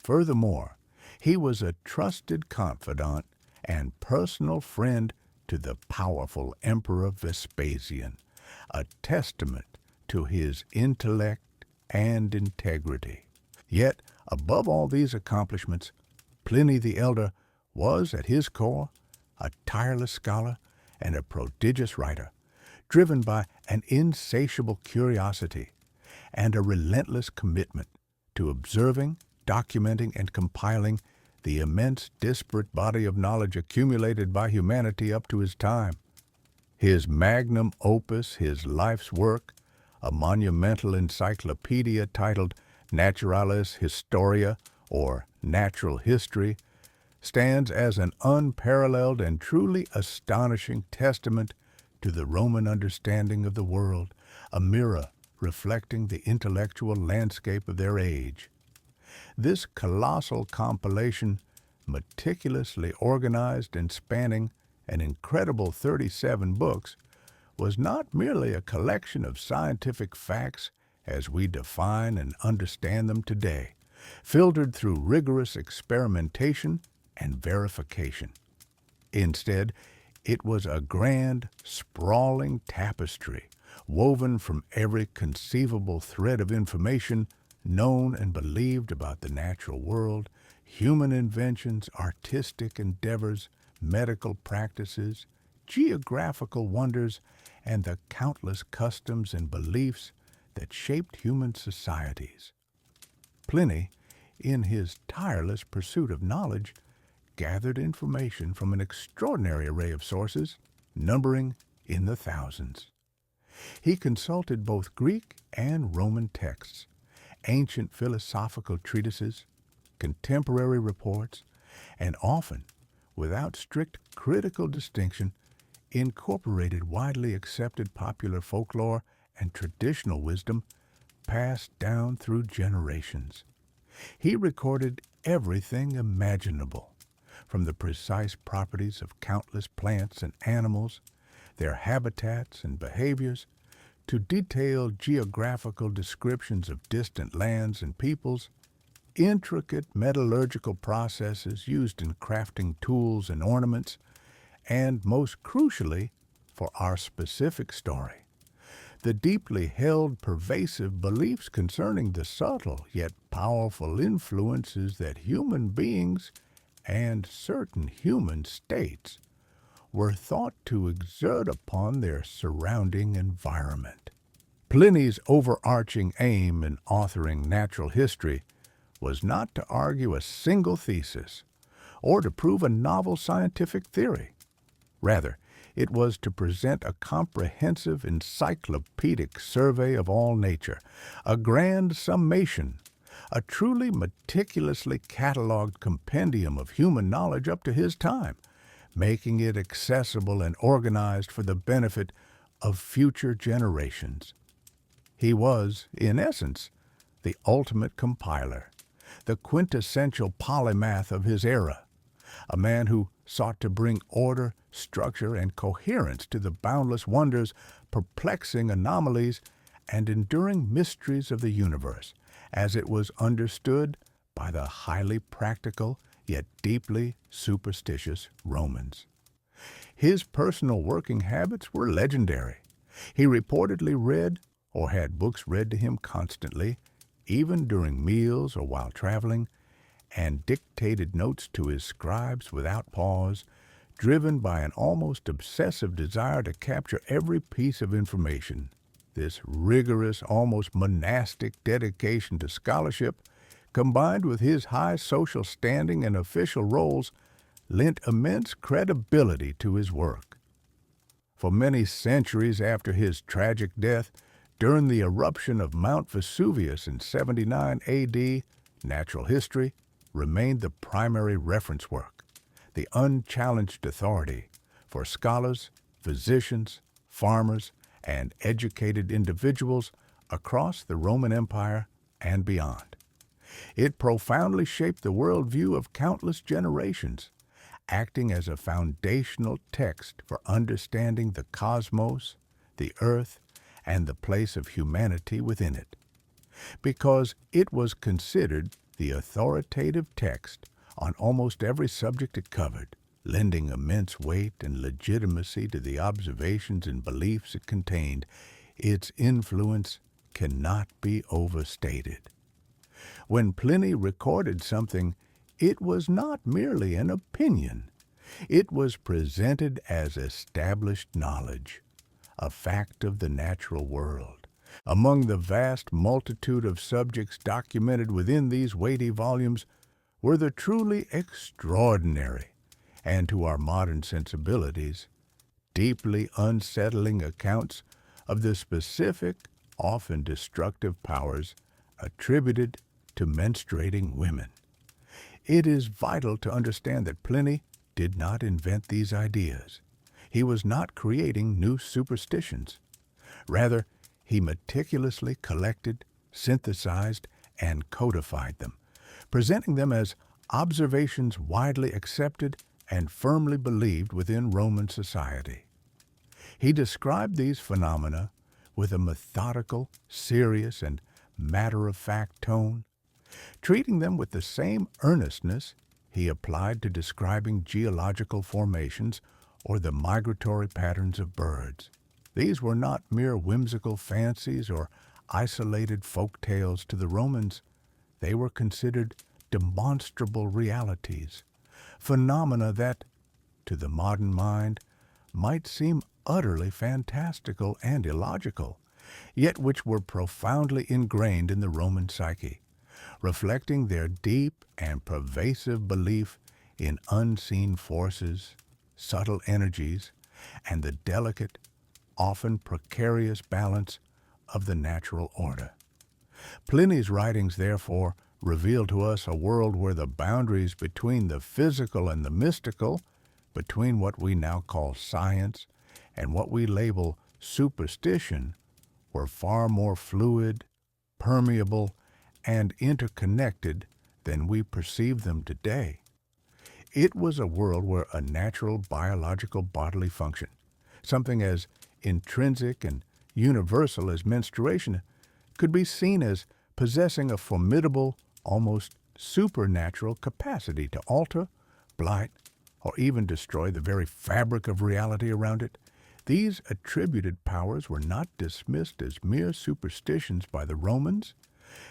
Furthermore, he was a trusted confidant and personal friend to the powerful Emperor Vespasian, a testament to his intellect and integrity. Yet, above all these accomplishments, Pliny the Elder was, at his core, a tireless scholar and a prodigious writer, driven by an insatiable curiosity and a relentless commitment to observing, documenting, and compiling the immense disparate body of knowledge accumulated by humanity up to his time. His magnum opus, his life's work, a monumental encyclopedia titled Naturalis Historia, or Natural History, stands as an unparalleled and truly astonishing testament to the Roman understanding of the world, a mirror reflecting the intellectual landscape of their age. This colossal compilation, meticulously organized and spanning an incredible 37 books, was not merely a collection of scientific facts as we define and understand them today, filtered through rigorous experimentation and verification. Instead, it was a grand, sprawling tapestry woven from every conceivable thread of information known and believed about the natural world, human inventions, artistic endeavors, medical practices, geographical wonders, and the countless customs and beliefs that shaped human societies. Pliny, in his tireless pursuit of knowledge, gathered information from an extraordinary array of sources, numbering in the thousands. He consulted both Greek and Roman texts, ancient philosophical treatises, contemporary reports, and often, without strict critical distinction, incorporated widely accepted popular folklore and traditional wisdom passed down through generations. He recorded everything imaginable, from the precise properties of countless plants and animals, their habitats and behaviors, to detailed geographical descriptions of distant lands and peoples, intricate metallurgical processes used in crafting tools and ornaments, and most crucially, for our specific story, the deeply held pervasive beliefs concerning the subtle yet powerful influences that human beings and certain human states were thought to exert upon their surrounding environment. Pliny's overarching aim in authoring natural history was not to argue a single thesis or to prove a novel scientific theory. Rather, it was to present a comprehensive encyclopedic survey of all nature, a grand summation, a truly meticulously catalogued compendium of human knowledge up to his time, making it accessible and organized for the benefit of future generations. He was, in essence, the ultimate compiler, the quintessential polymath of his era, a man who sought to bring order, structure, and coherence to the boundless wonders, perplexing anomalies, and enduring mysteries of the universe, as it was understood by the highly practical yet deeply superstitious Romans. His personal working habits were legendary. He reportedly read or had books read to him constantly, even during meals or while traveling, and dictated notes to his scribes without pause, driven by an almost obsessive desire to capture every piece of information. This rigorous, almost monastic dedication to scholarship, combined with his high social standing and official roles, lent immense credibility to his work. For many centuries after his tragic death, during the eruption of Mount Vesuvius in 79 AD, natural history remained the primary reference work, the unchallenged authority for scholars, physicians, farmers, and educated individuals across the Roman Empire and beyond. It profoundly shaped the worldview of countless generations, acting as a foundational text for understanding the cosmos, the earth, and the place of humanity within it. Because it was considered the authoritative text on almost every subject it covered, lending immense weight and legitimacy to the observations and beliefs it contained, its influence cannot be overstated. When Pliny recorded something, it was not merely an opinion. It was presented as established knowledge, a fact of the natural world. Among the vast multitude of subjects documented within these weighty volumes were the truly extraordinary, and to our modern sensibilities, deeply unsettling accounts of the specific, often destructive powers attributed to menstruating women. It is vital to understand that Pliny did not invent these ideas. He was not creating new superstitions. Rather, he meticulously collected, synthesized, and codified them, presenting them as observations widely accepted and firmly believed within Roman society. He described these phenomena with a methodical, serious, and matter-of-fact tone, treating them with the same earnestness he applied to describing geological formations or the migratory patterns of birds. These were not mere whimsical fancies or isolated folk tales to the Romans. They were considered demonstrable realities, phenomena that, to the modern mind, might seem utterly fantastical and illogical, yet which were profoundly ingrained in the Roman psyche, reflecting their deep and pervasive belief in unseen forces, subtle energies, and the delicate, often precarious balance of the natural order. Pliny's writings, therefore, reveal to us a world where the boundaries between the physical and the mystical, between what we now call science and what we label superstition, were far more fluid, permeable, and interconnected than we perceive them today. It was a world where a natural biological bodily function, something as intrinsic and universal as menstruation, could be seen as possessing a formidable, almost supernatural capacity to alter, blight, or even destroy the very fabric of reality around it. These attributed powers were not dismissed as mere superstitions by the Romans.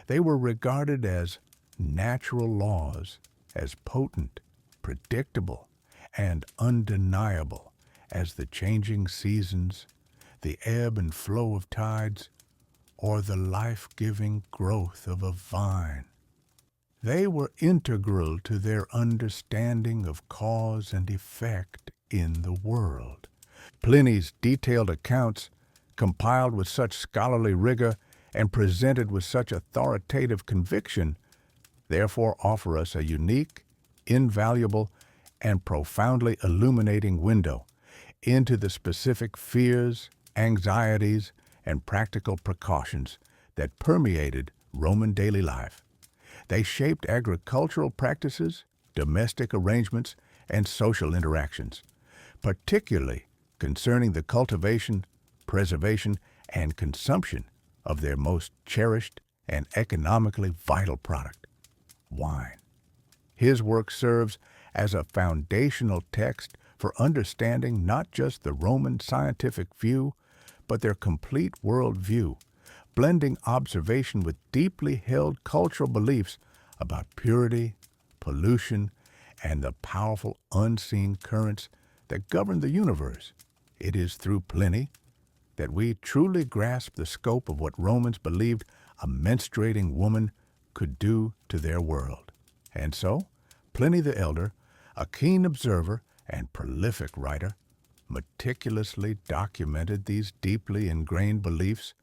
They were regarded as natural laws, as potent, predictable, and undeniable as the changing seasons, the ebb and flow of tides, or the life-giving growth of a vine. They were integral to their understanding of cause and effect in the world. Pliny's detailed accounts, compiled with such scholarly rigor and presented with such authoritative conviction, therefore offer us a unique, invaluable, and profoundly illuminating window into the specific fears, anxieties, and practical precautions that permeated Roman daily life. They shaped agricultural practices, domestic arrangements, and social interactions, particularly concerning the cultivation, preservation, and consumption of their most cherished and economically vital product, wine. His work serves as a foundational text for understanding not just the Roman scientific view, but their complete worldview, blending observation with deeply held cultural beliefs about purity, pollution, and the powerful unseen currents that govern the universe. It is through Pliny that we truly grasp the scope of what Romans believed a menstruating woman could do to their world. And so, Pliny the Elder, a keen observer and prolific writer, meticulously documented these deeply ingrained beliefs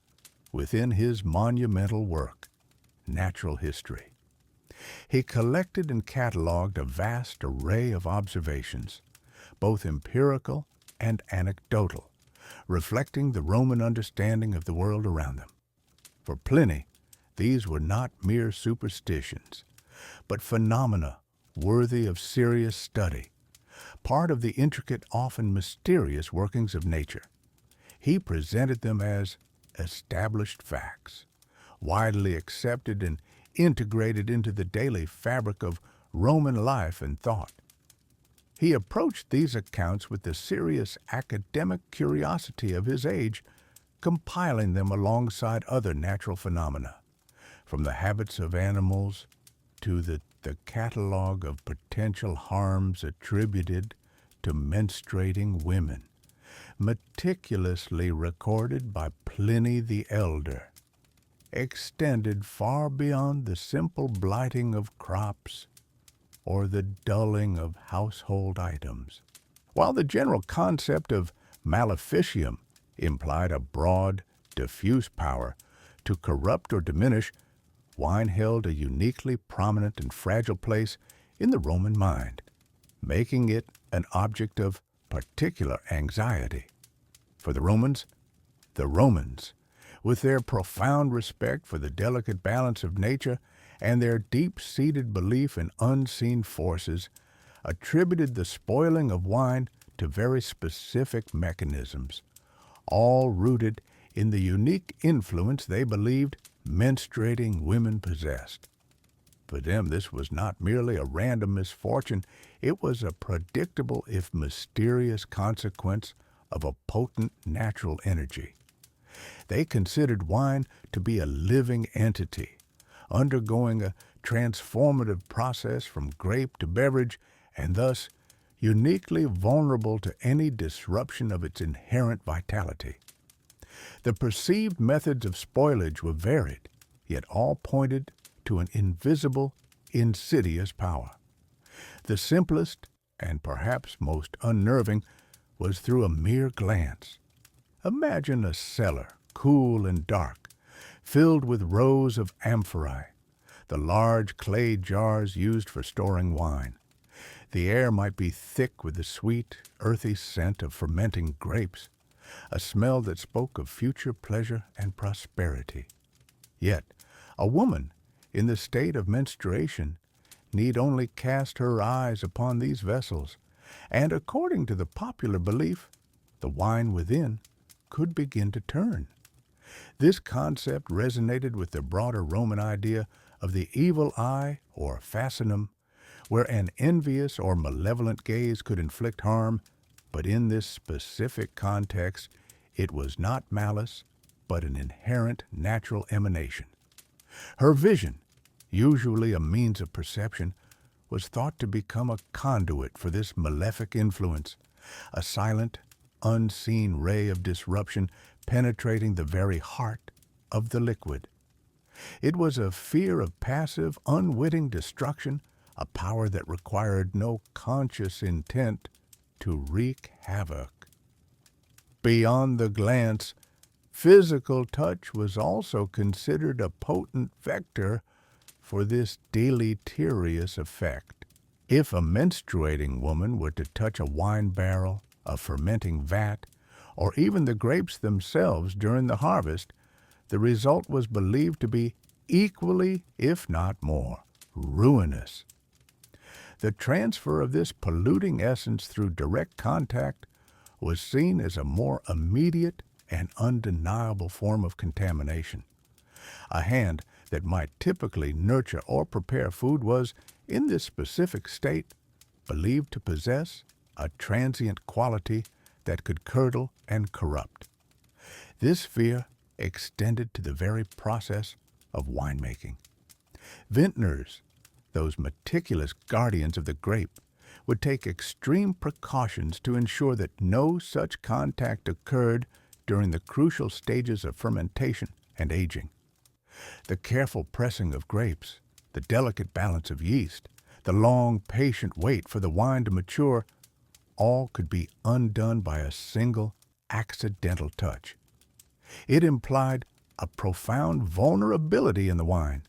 within his monumental work, Natural History. He collected and cataloged a vast array of observations, both empirical and anecdotal, reflecting the Roman understanding of the world around them. For Pliny, these were not mere superstitions, but phenomena worthy of serious study, part of the intricate, often mysterious workings of nature. He presented them as established facts, widely accepted and integrated into the daily fabric of Roman life and thought. He approached these accounts with the serious academic curiosity of his age, compiling them alongside other natural phenomena, from the habits of animals to the catalog of potential harms attributed to menstruating women, meticulously recorded by Pliny the Elder, extended far beyond the simple blighting of crops or the dulling of household items. While the general concept of maleficium implied a broad, diffuse power to corrupt or diminish, wine held a uniquely prominent and fragile place in the Roman mind, making it an object of particular anxiety. For the Romans, with their profound respect for the delicate balance of nature and their deep-seated belief in unseen forces, attributed the spoiling of wine to very specific mechanisms, all rooted in the unique influence they believed menstruating women possessed. For them, this was not merely a random misfortune, it was a predictable, if mysterious, consequence of a potent natural energy. They considered wine to be a living entity, undergoing a transformative process from grape to beverage, and thus uniquely vulnerable to any disruption of its inherent vitality. The perceived methods of spoilage were varied, yet all pointed to an invisible, insidious power. The simplest, and perhaps most unnerving, was through a mere glance. Imagine a cellar, cool and dark, filled with rows of amphorae, the large clay jars used for storing wine. The air might be thick with the sweet, earthy scent of fermenting grapes, a smell that spoke of future pleasure and prosperity. Yet, a woman in the state of menstruation need only cast her eyes upon these vessels, and according to the popular belief, the wine within could begin to turn. This concept resonated with the broader Roman idea of the evil eye or fascinum, where an envious or malevolent gaze could inflict harm, but in this specific context, it was not malice, but an inherent natural emanation. Her vision, usually a means of perception, was thought to become a conduit for this malefic influence, a silent, unseen ray of disruption penetrating the very heart of the liquid. It was a fear of passive, unwitting destruction, a power that required no conscious intent to wreak havoc. Beyond the glance, physical touch was also considered a potent vector for this deleterious effect. If a menstruating woman were to touch a wine barrel, a fermenting vat, or even the grapes themselves during the harvest, the result was believed to be equally, if not more, ruinous. The transfer of this polluting essence through direct contact was seen as a more immediate and undeniable form of contamination. A hand that might typically nurture or prepare food was, in this specific state, believed to possess a transient quality that could curdle and corrupt. This fear extended to the very process of winemaking. Vintners, those meticulous guardians of the grape, would take extreme precautions to ensure that no such contact occurred during the crucial stages of fermentation and aging. The careful pressing of grapes, the delicate balance of yeast, the long, patient wait for the wine to mature, all could be undone by a single, accidental touch. It implied a profound vulnerability in the wine,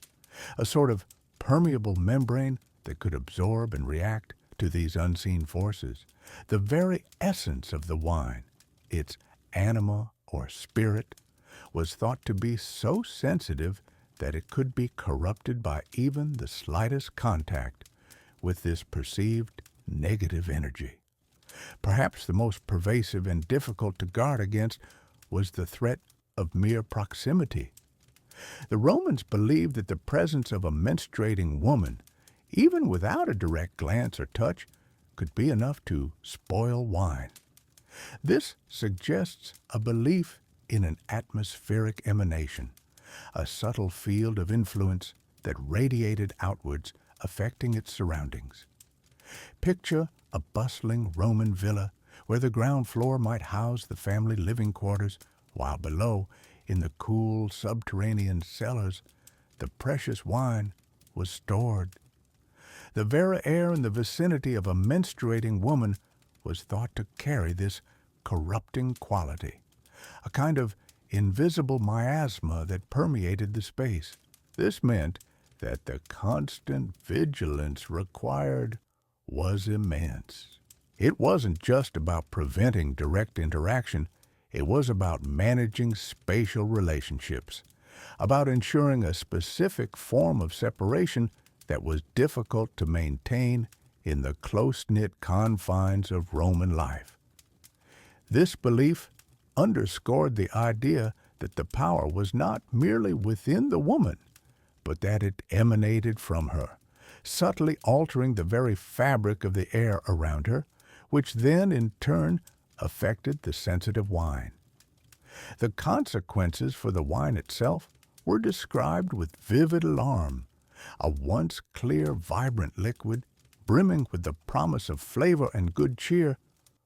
a sort of permeable membrane that could absorb and react to these unseen forces. The very essence of the wine, its anima or spirit, was thought to be so sensitive that it could be corrupted by even the slightest contact with this perceived negative energy. Perhaps the most pervasive and difficult to guard against was the threat of mere proximity. The Romans believed that the presence of a menstruating woman, even without a direct glance or touch, could be enough to spoil wine. This suggests a belief in an atmospheric emanation, a subtle field of influence that radiated outwards, affecting its surroundings. Picture a bustling Roman villa where the ground floor might house the family living quarters, while below, in the cool subterranean cellars, the precious wine was stored. The very air in the vicinity of a menstruating woman was thought to carry this corrupting quality, a kind of invisible miasma that permeated the space. This meant that the constant vigilance required was immense. It wasn't just about preventing direct interaction, it was about managing spatial relationships, about ensuring a specific form of separation that was difficult to maintain in the close-knit confines of Roman life. This belief underscored the idea that the power was not merely within the woman, but that it emanated from her, subtly altering the very fabric of the air around her, which then in turn affected the sensitive wine. The consequences for the wine itself were described with vivid alarm. A once clear, vibrant liquid, brimming with the promise of flavor and good cheer,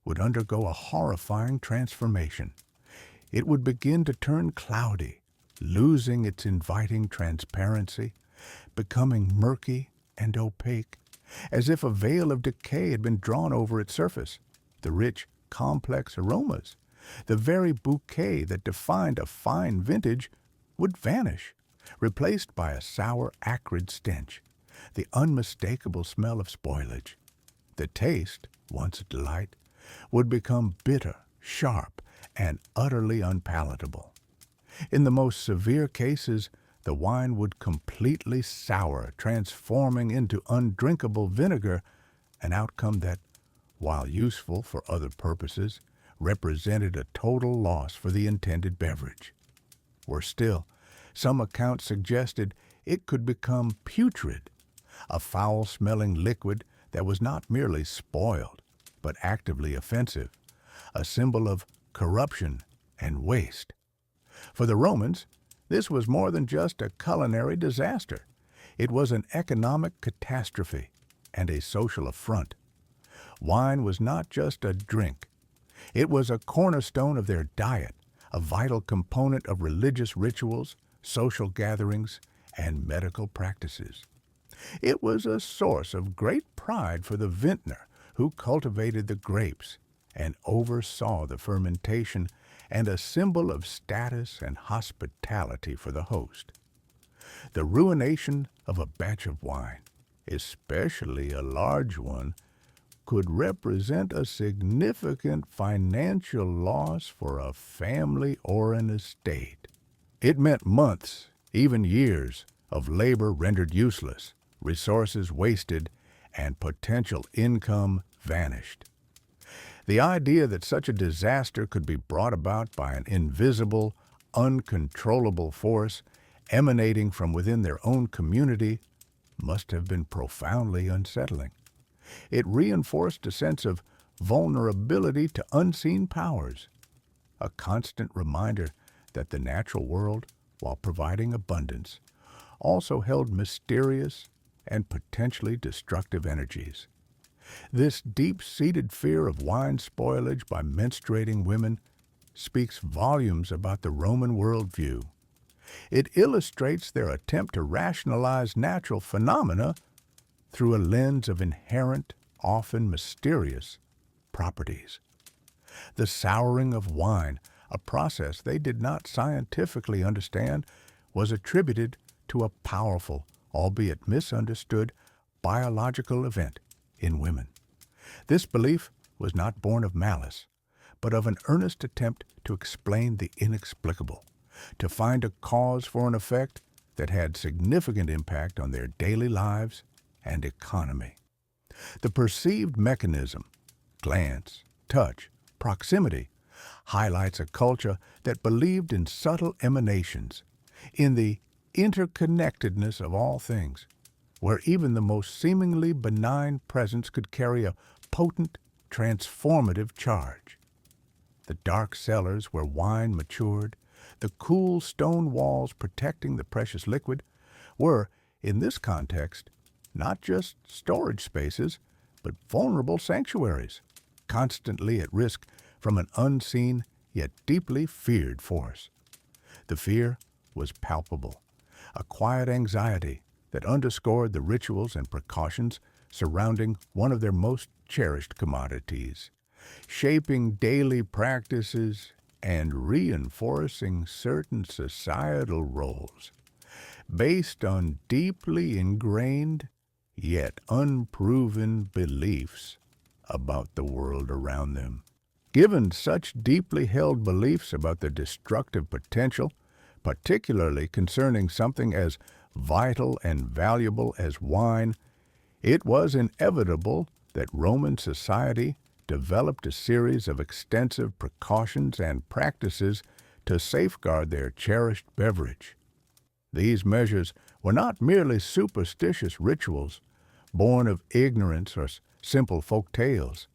would undergo a horrifying transformation. It would begin to turn cloudy, losing its inviting transparency, becoming murky and opaque, as if a veil of decay had been drawn over its surface. The rich, complex aromas, the very bouquet that defined a fine vintage, would vanish, replaced by a sour, acrid stench, the unmistakable smell of spoilage. The taste, once a delight, would become bitter, sharp, and utterly unpalatable. In the most severe cases, the wine would completely sour, transforming into undrinkable vinegar, an outcome that, while useful for other purposes, represented a total loss for the intended beverage. Worse still, some accounts suggested it could become putrid, a foul-smelling liquid that was not merely spoiled, but actively offensive, a symbol of corruption and waste. For the Romans, this was more than just a culinary disaster. It was an economic catastrophe and a social affront. Wine was not just a drink. It was a cornerstone of their diet, a vital component of religious rituals, social gatherings, and medical practices. It was a source of great pride for the vintner who cultivated the grapes and oversaw the fermentation, and a symbol of status and hospitality for the host. The ruination of a batch of wine, especially a large one, could represent a significant financial loss for a family or an estate. It meant months, even years, of labor rendered useless, resources wasted, and potential income vanished. The idea that such a disaster could be brought about by an invisible, uncontrollable force emanating from within their own community must have been profoundly unsettling. It reinforced a sense of vulnerability to unseen powers, a constant reminder that the natural world, while providing abundance, also held mysterious and potentially destructive energies. This deep-seated fear of wine spoilage by menstruating women speaks volumes about the Roman worldview. It illustrates their attempt to rationalize natural phenomena through a lens of inherent, often mysterious, properties. The souring of wine, a process they did not scientifically understand, was attributed to a powerful, albeit misunderstood, biological event in women. This belief was not born of malice, but of an earnest attempt to explain the inexplicable, to find a cause for an effect that had significant impact on their daily lives and economy. The perceived mechanism, glance, touch, proximity, highlights a culture that believed in subtle emanations, in the interconnectedness of all things, where even the most seemingly benign presence could carry a potent, transformative charge. The dark cellars where wine matured, the cool stone walls protecting the precious liquid, were, in this context, not just storage spaces, but vulnerable sanctuaries, constantly at risk from an unseen yet deeply feared force. The fear was palpable, a quiet anxiety that underscored the rituals and precautions surrounding one of their most cherished commodities, shaping daily practices and reinforcing certain societal roles based on deeply ingrained yet unproven beliefs about the world around them. Given such deeply held beliefs about the destructive potential, particularly concerning something as vital and valuable as wine, it was inevitable that Roman society developed a series of extensive precautions and practices to safeguard their cherished beverage. These measures were not merely superstitious rituals born of ignorance or simple folk tales.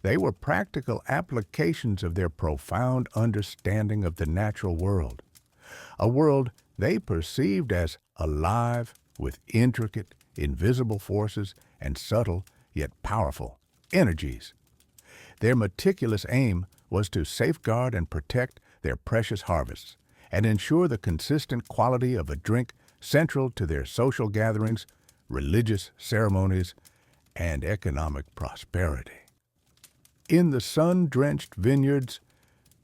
They were practical applications of their profound understanding of the natural world, a world they perceived as alive with intricate, invisible forces and subtle yet powerful energies. Their meticulous aim was to safeguard and protect their precious harvests and ensure the consistent quality of a drink central to their social gatherings, religious ceremonies, and economic prosperity. In the sun-drenched vineyards,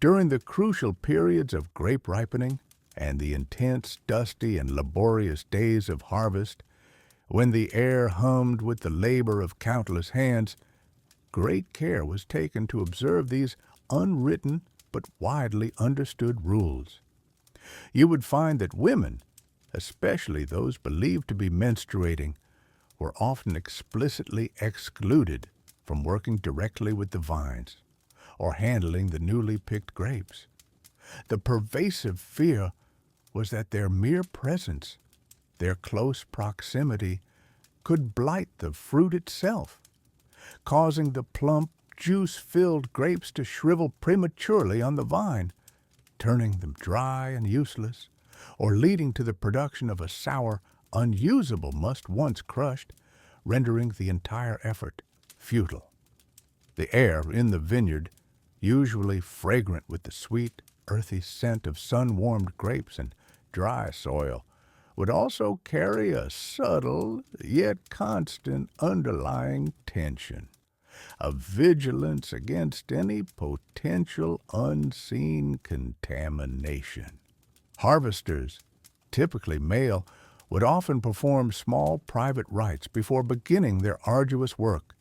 during the crucial periods of grape ripening and the intense, dusty, and laborious days of harvest, when the air hummed with the labor of countless hands, great care was taken to observe these unwritten but widely understood rules. You would find that women, especially those believed to be menstruating, were often explicitly excluded from working directly with the vines or handling the newly picked grapes. The pervasive fear was that their mere presence, their close proximity, could blight the fruit itself, causing the plump, juice-filled grapes to shrivel prematurely on the vine, turning them dry and useless, or leading to the production of a sour, unusable must once crushed, rendering the entire effort futile. The air in the vineyard, usually fragrant with the sweet, earthy scent of sun-warmed grapes and dry soil, would also carry a subtle yet constant underlying tension, a vigilance against any potential unseen contamination. Harvesters, typically male, would often perform small private rites before beginning their arduous work,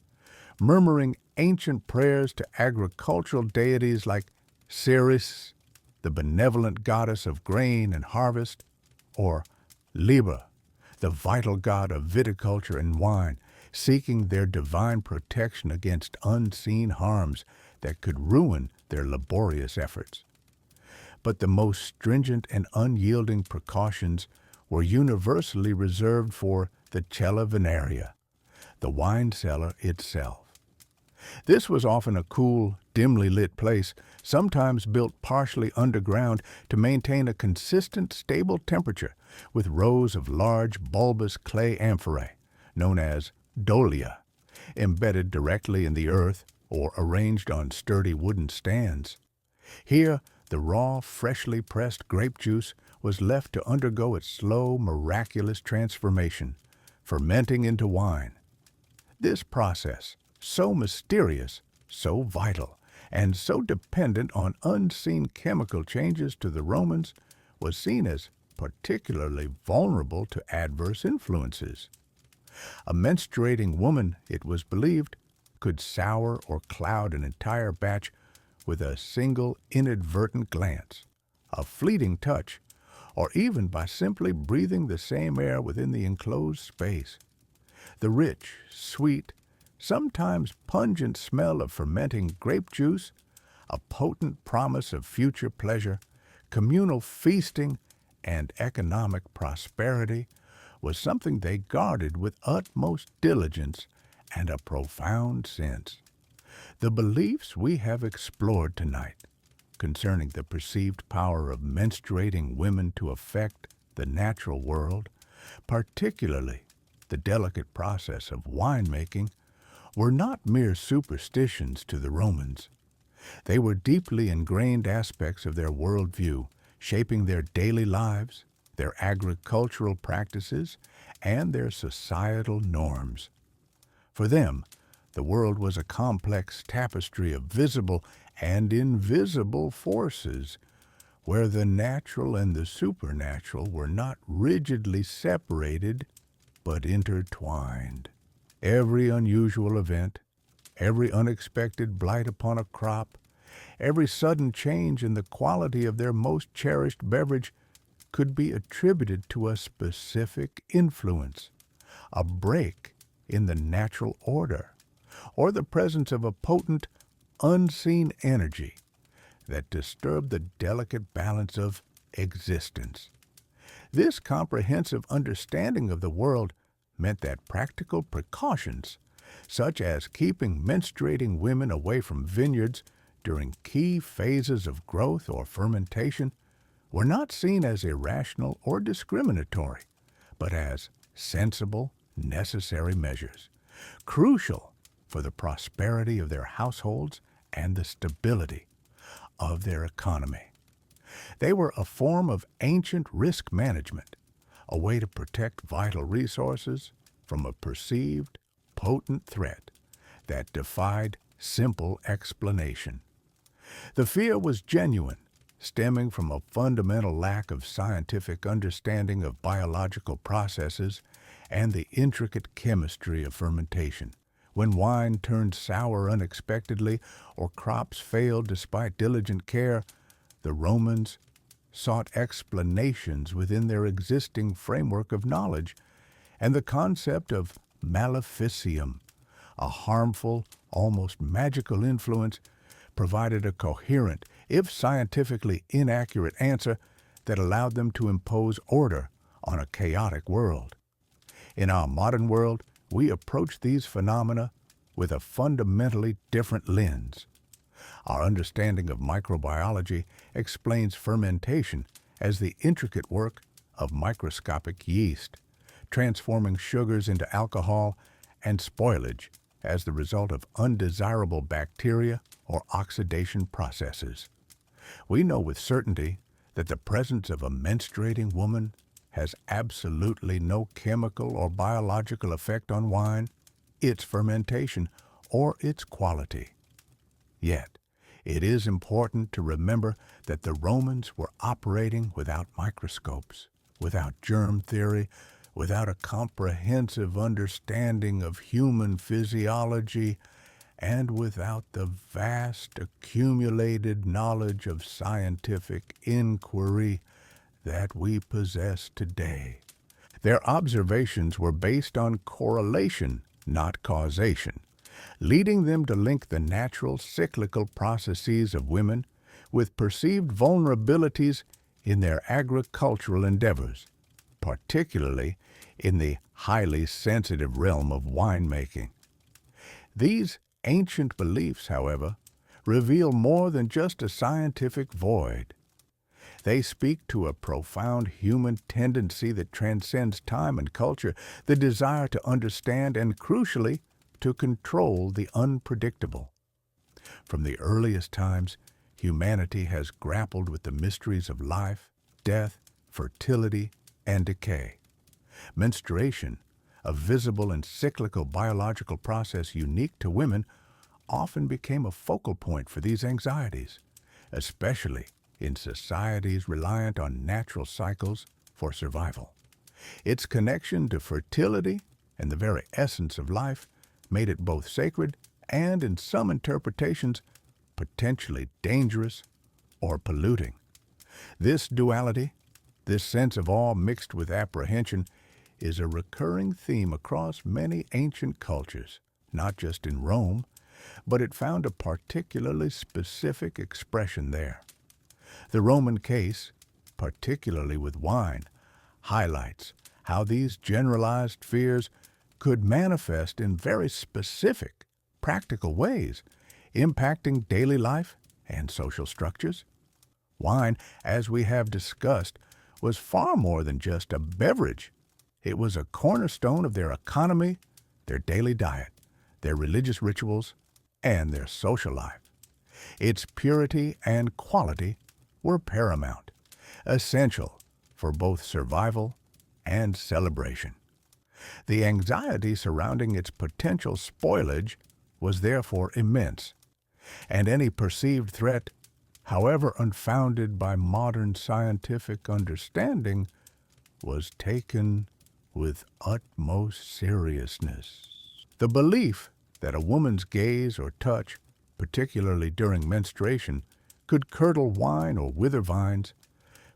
murmuring ancient prayers to agricultural deities like Ceres, the benevolent goddess of grain and harvest, or Liber, the vital god of viticulture and wine, seeking their divine protection against unseen harms that could ruin their laborious efforts. But the most stringent and unyielding precautions were universally reserved for the cella venaria, the wine cellar itself. This was often a cool, dimly lit place, sometimes built partially underground to maintain a consistent, stable temperature, with rows of large, bulbous clay amphorae, known as dolia, embedded directly in the earth or arranged on sturdy wooden stands. Here, the raw, freshly pressed grape juice was left to undergo its slow, miraculous transformation, fermenting into wine. This process, so mysterious, so vital, and so dependent on unseen chemical changes to the Romans, was seen as particularly vulnerable to adverse influences. A menstruating woman, it was believed, could sour or cloud an entire batch with a single inadvertent glance, a fleeting touch, or even by simply breathing the same air within the enclosed space. The rich, sweet, sometimes pungent smell of fermenting grape juice, a potent promise of future pleasure, communal feasting, and economic prosperity, was something they guarded with utmost diligence and a profound sense. The beliefs we have explored tonight concerning the perceived power of menstruating women to affect the natural world, particularly the delicate process of winemaking, were not mere superstitions to the Romans. They were deeply ingrained aspects of their worldview, shaping their daily lives, their agricultural practices, and their societal norms. For them, the world was a complex tapestry of visible and invisible forces, where the natural and the supernatural were not rigidly separated, but intertwined. Every unusual event, every unexpected blight upon a crop, every sudden change in the quality of their most cherished beverage could be attributed to a specific influence, a break in the natural order, or the presence of a potent, unseen energy that disturbed the delicate balance of existence. This comprehensive understanding of the world meant that practical precautions, such as keeping menstruating women away from vineyards during key phases of growth or fermentation, were not seen as irrational or discriminatory, but as sensible, necessary measures, crucial for the prosperity of their households and the stability of their economy. They were a form of ancient risk management, a way to protect vital resources from a perceived potent threat that defied simple explanation. The fear was genuine, stemming from a fundamental lack of scientific understanding of biological processes and the intricate chemistry of fermentation. When wine turned sour unexpectedly or crops failed despite diligent care, the Romans sought explanations within their existing framework of knowledge, and the concept of maleficium, a harmful, almost magical influence, provided a coherent, if scientifically inaccurate answer that allowed them to impose order on a chaotic world. In our modern world, we approach these phenomena with a fundamentally different lens. Our understanding of microbiology explains fermentation as the intricate work of microscopic yeast, transforming sugars into alcohol, and spoilage as the result of undesirable bacteria or oxidation processes. We know with certainty that the presence of a menstruating woman has absolutely no chemical or biological effect on wine, its fermentation, or its quality. Yet, it is important to remember that the Romans were operating without microscopes, without germ theory, without a comprehensive understanding of human physiology, and without the vast accumulated knowledge of scientific inquiry that we possess today. Their observations were based on correlation, not causation, leading them to link the natural cyclical processes of women with perceived vulnerabilities in their agricultural endeavors, particularly in the highly sensitive realm of winemaking. These ancient beliefs, however, reveal more than just a scientific void. They speak to a profound human tendency that transcends time and culture, the desire to understand and, crucially, to control the unpredictable. From the earliest times, humanity has grappled with the mysteries of life, death, fertility, and decay. Menstruation, a visible and cyclical biological process unique to women, often became a focal point for these anxieties, especially in societies reliant on natural cycles for survival. Its connection to fertility and the very essence of life made it both sacred and, in some interpretations, potentially dangerous or polluting. This duality, this sense of awe mixed with apprehension, is a recurring theme across many ancient cultures, not just in Rome, but it found a particularly specific expression there. The Roman case, particularly with wine, highlights how these generalized fears could manifest in very specific, practical ways, impacting daily life and social structures. Wine, as we have discussed, was far more than just a beverage. It was a cornerstone of their economy, their daily diet, their religious rituals, and their social life. Its purity and quality were paramount, essential for both survival and celebration. The anxiety surrounding its potential spoilage was therefore immense, and any perceived threat, however unfounded by modern scientific understanding, was taken with utmost seriousness. The belief that a woman's gaze or touch, particularly during menstruation, could curdle wine or wither vines,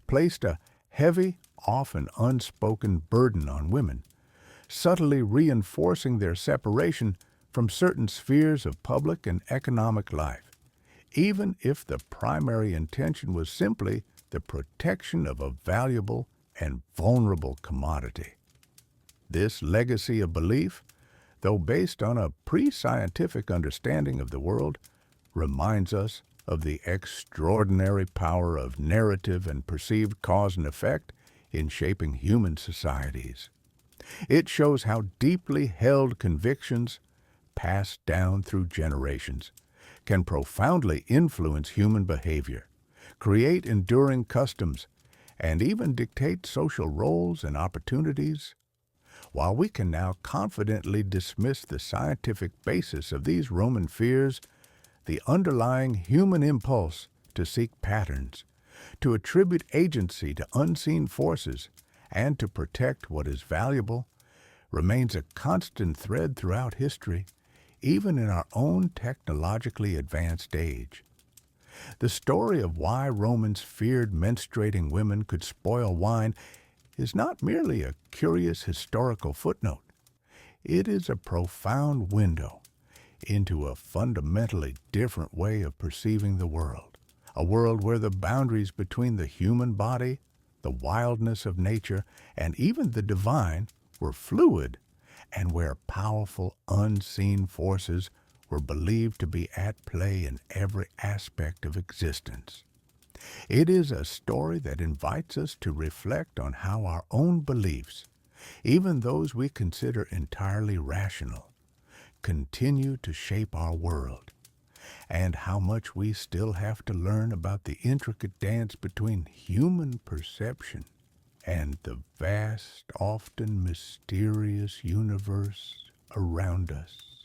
placed a heavy, often unspoken burden on women, subtly reinforcing their separation from certain spheres of public and economic life, even if the primary intention was simply the protection of a valuable and vulnerable commodity. This legacy of belief, though based on a pre-scientific understanding of the world, reminds us of the extraordinary power of narrative and perceived cause and effect in shaping human societies. It shows how deeply held convictions, passed down through generations, can profoundly influence human behavior, create enduring customs, and even dictate social roles and opportunities. While we can now confidently dismiss the scientific basis of these Roman fears, the underlying human impulse to seek patterns, to attribute agency to unseen forces, and to protect what is valuable remains a constant thread throughout history, even in our own technologically advanced age. The story of why Romans feared menstruating women could spoil wine is not merely a curious historical footnote. It is a profound window into a fundamentally different way of perceiving the world, a world where the boundaries between the human body, the wildness of nature, and even the divine were fluid, and where powerful unseen forces were believed to be at play in every aspect of existence. It is a story that invites us to reflect on how our own beliefs, even those we consider entirely rational, continue to shape our world, and how much we still have to learn about the intricate dance between human perception and the vast, often mysterious universe around us.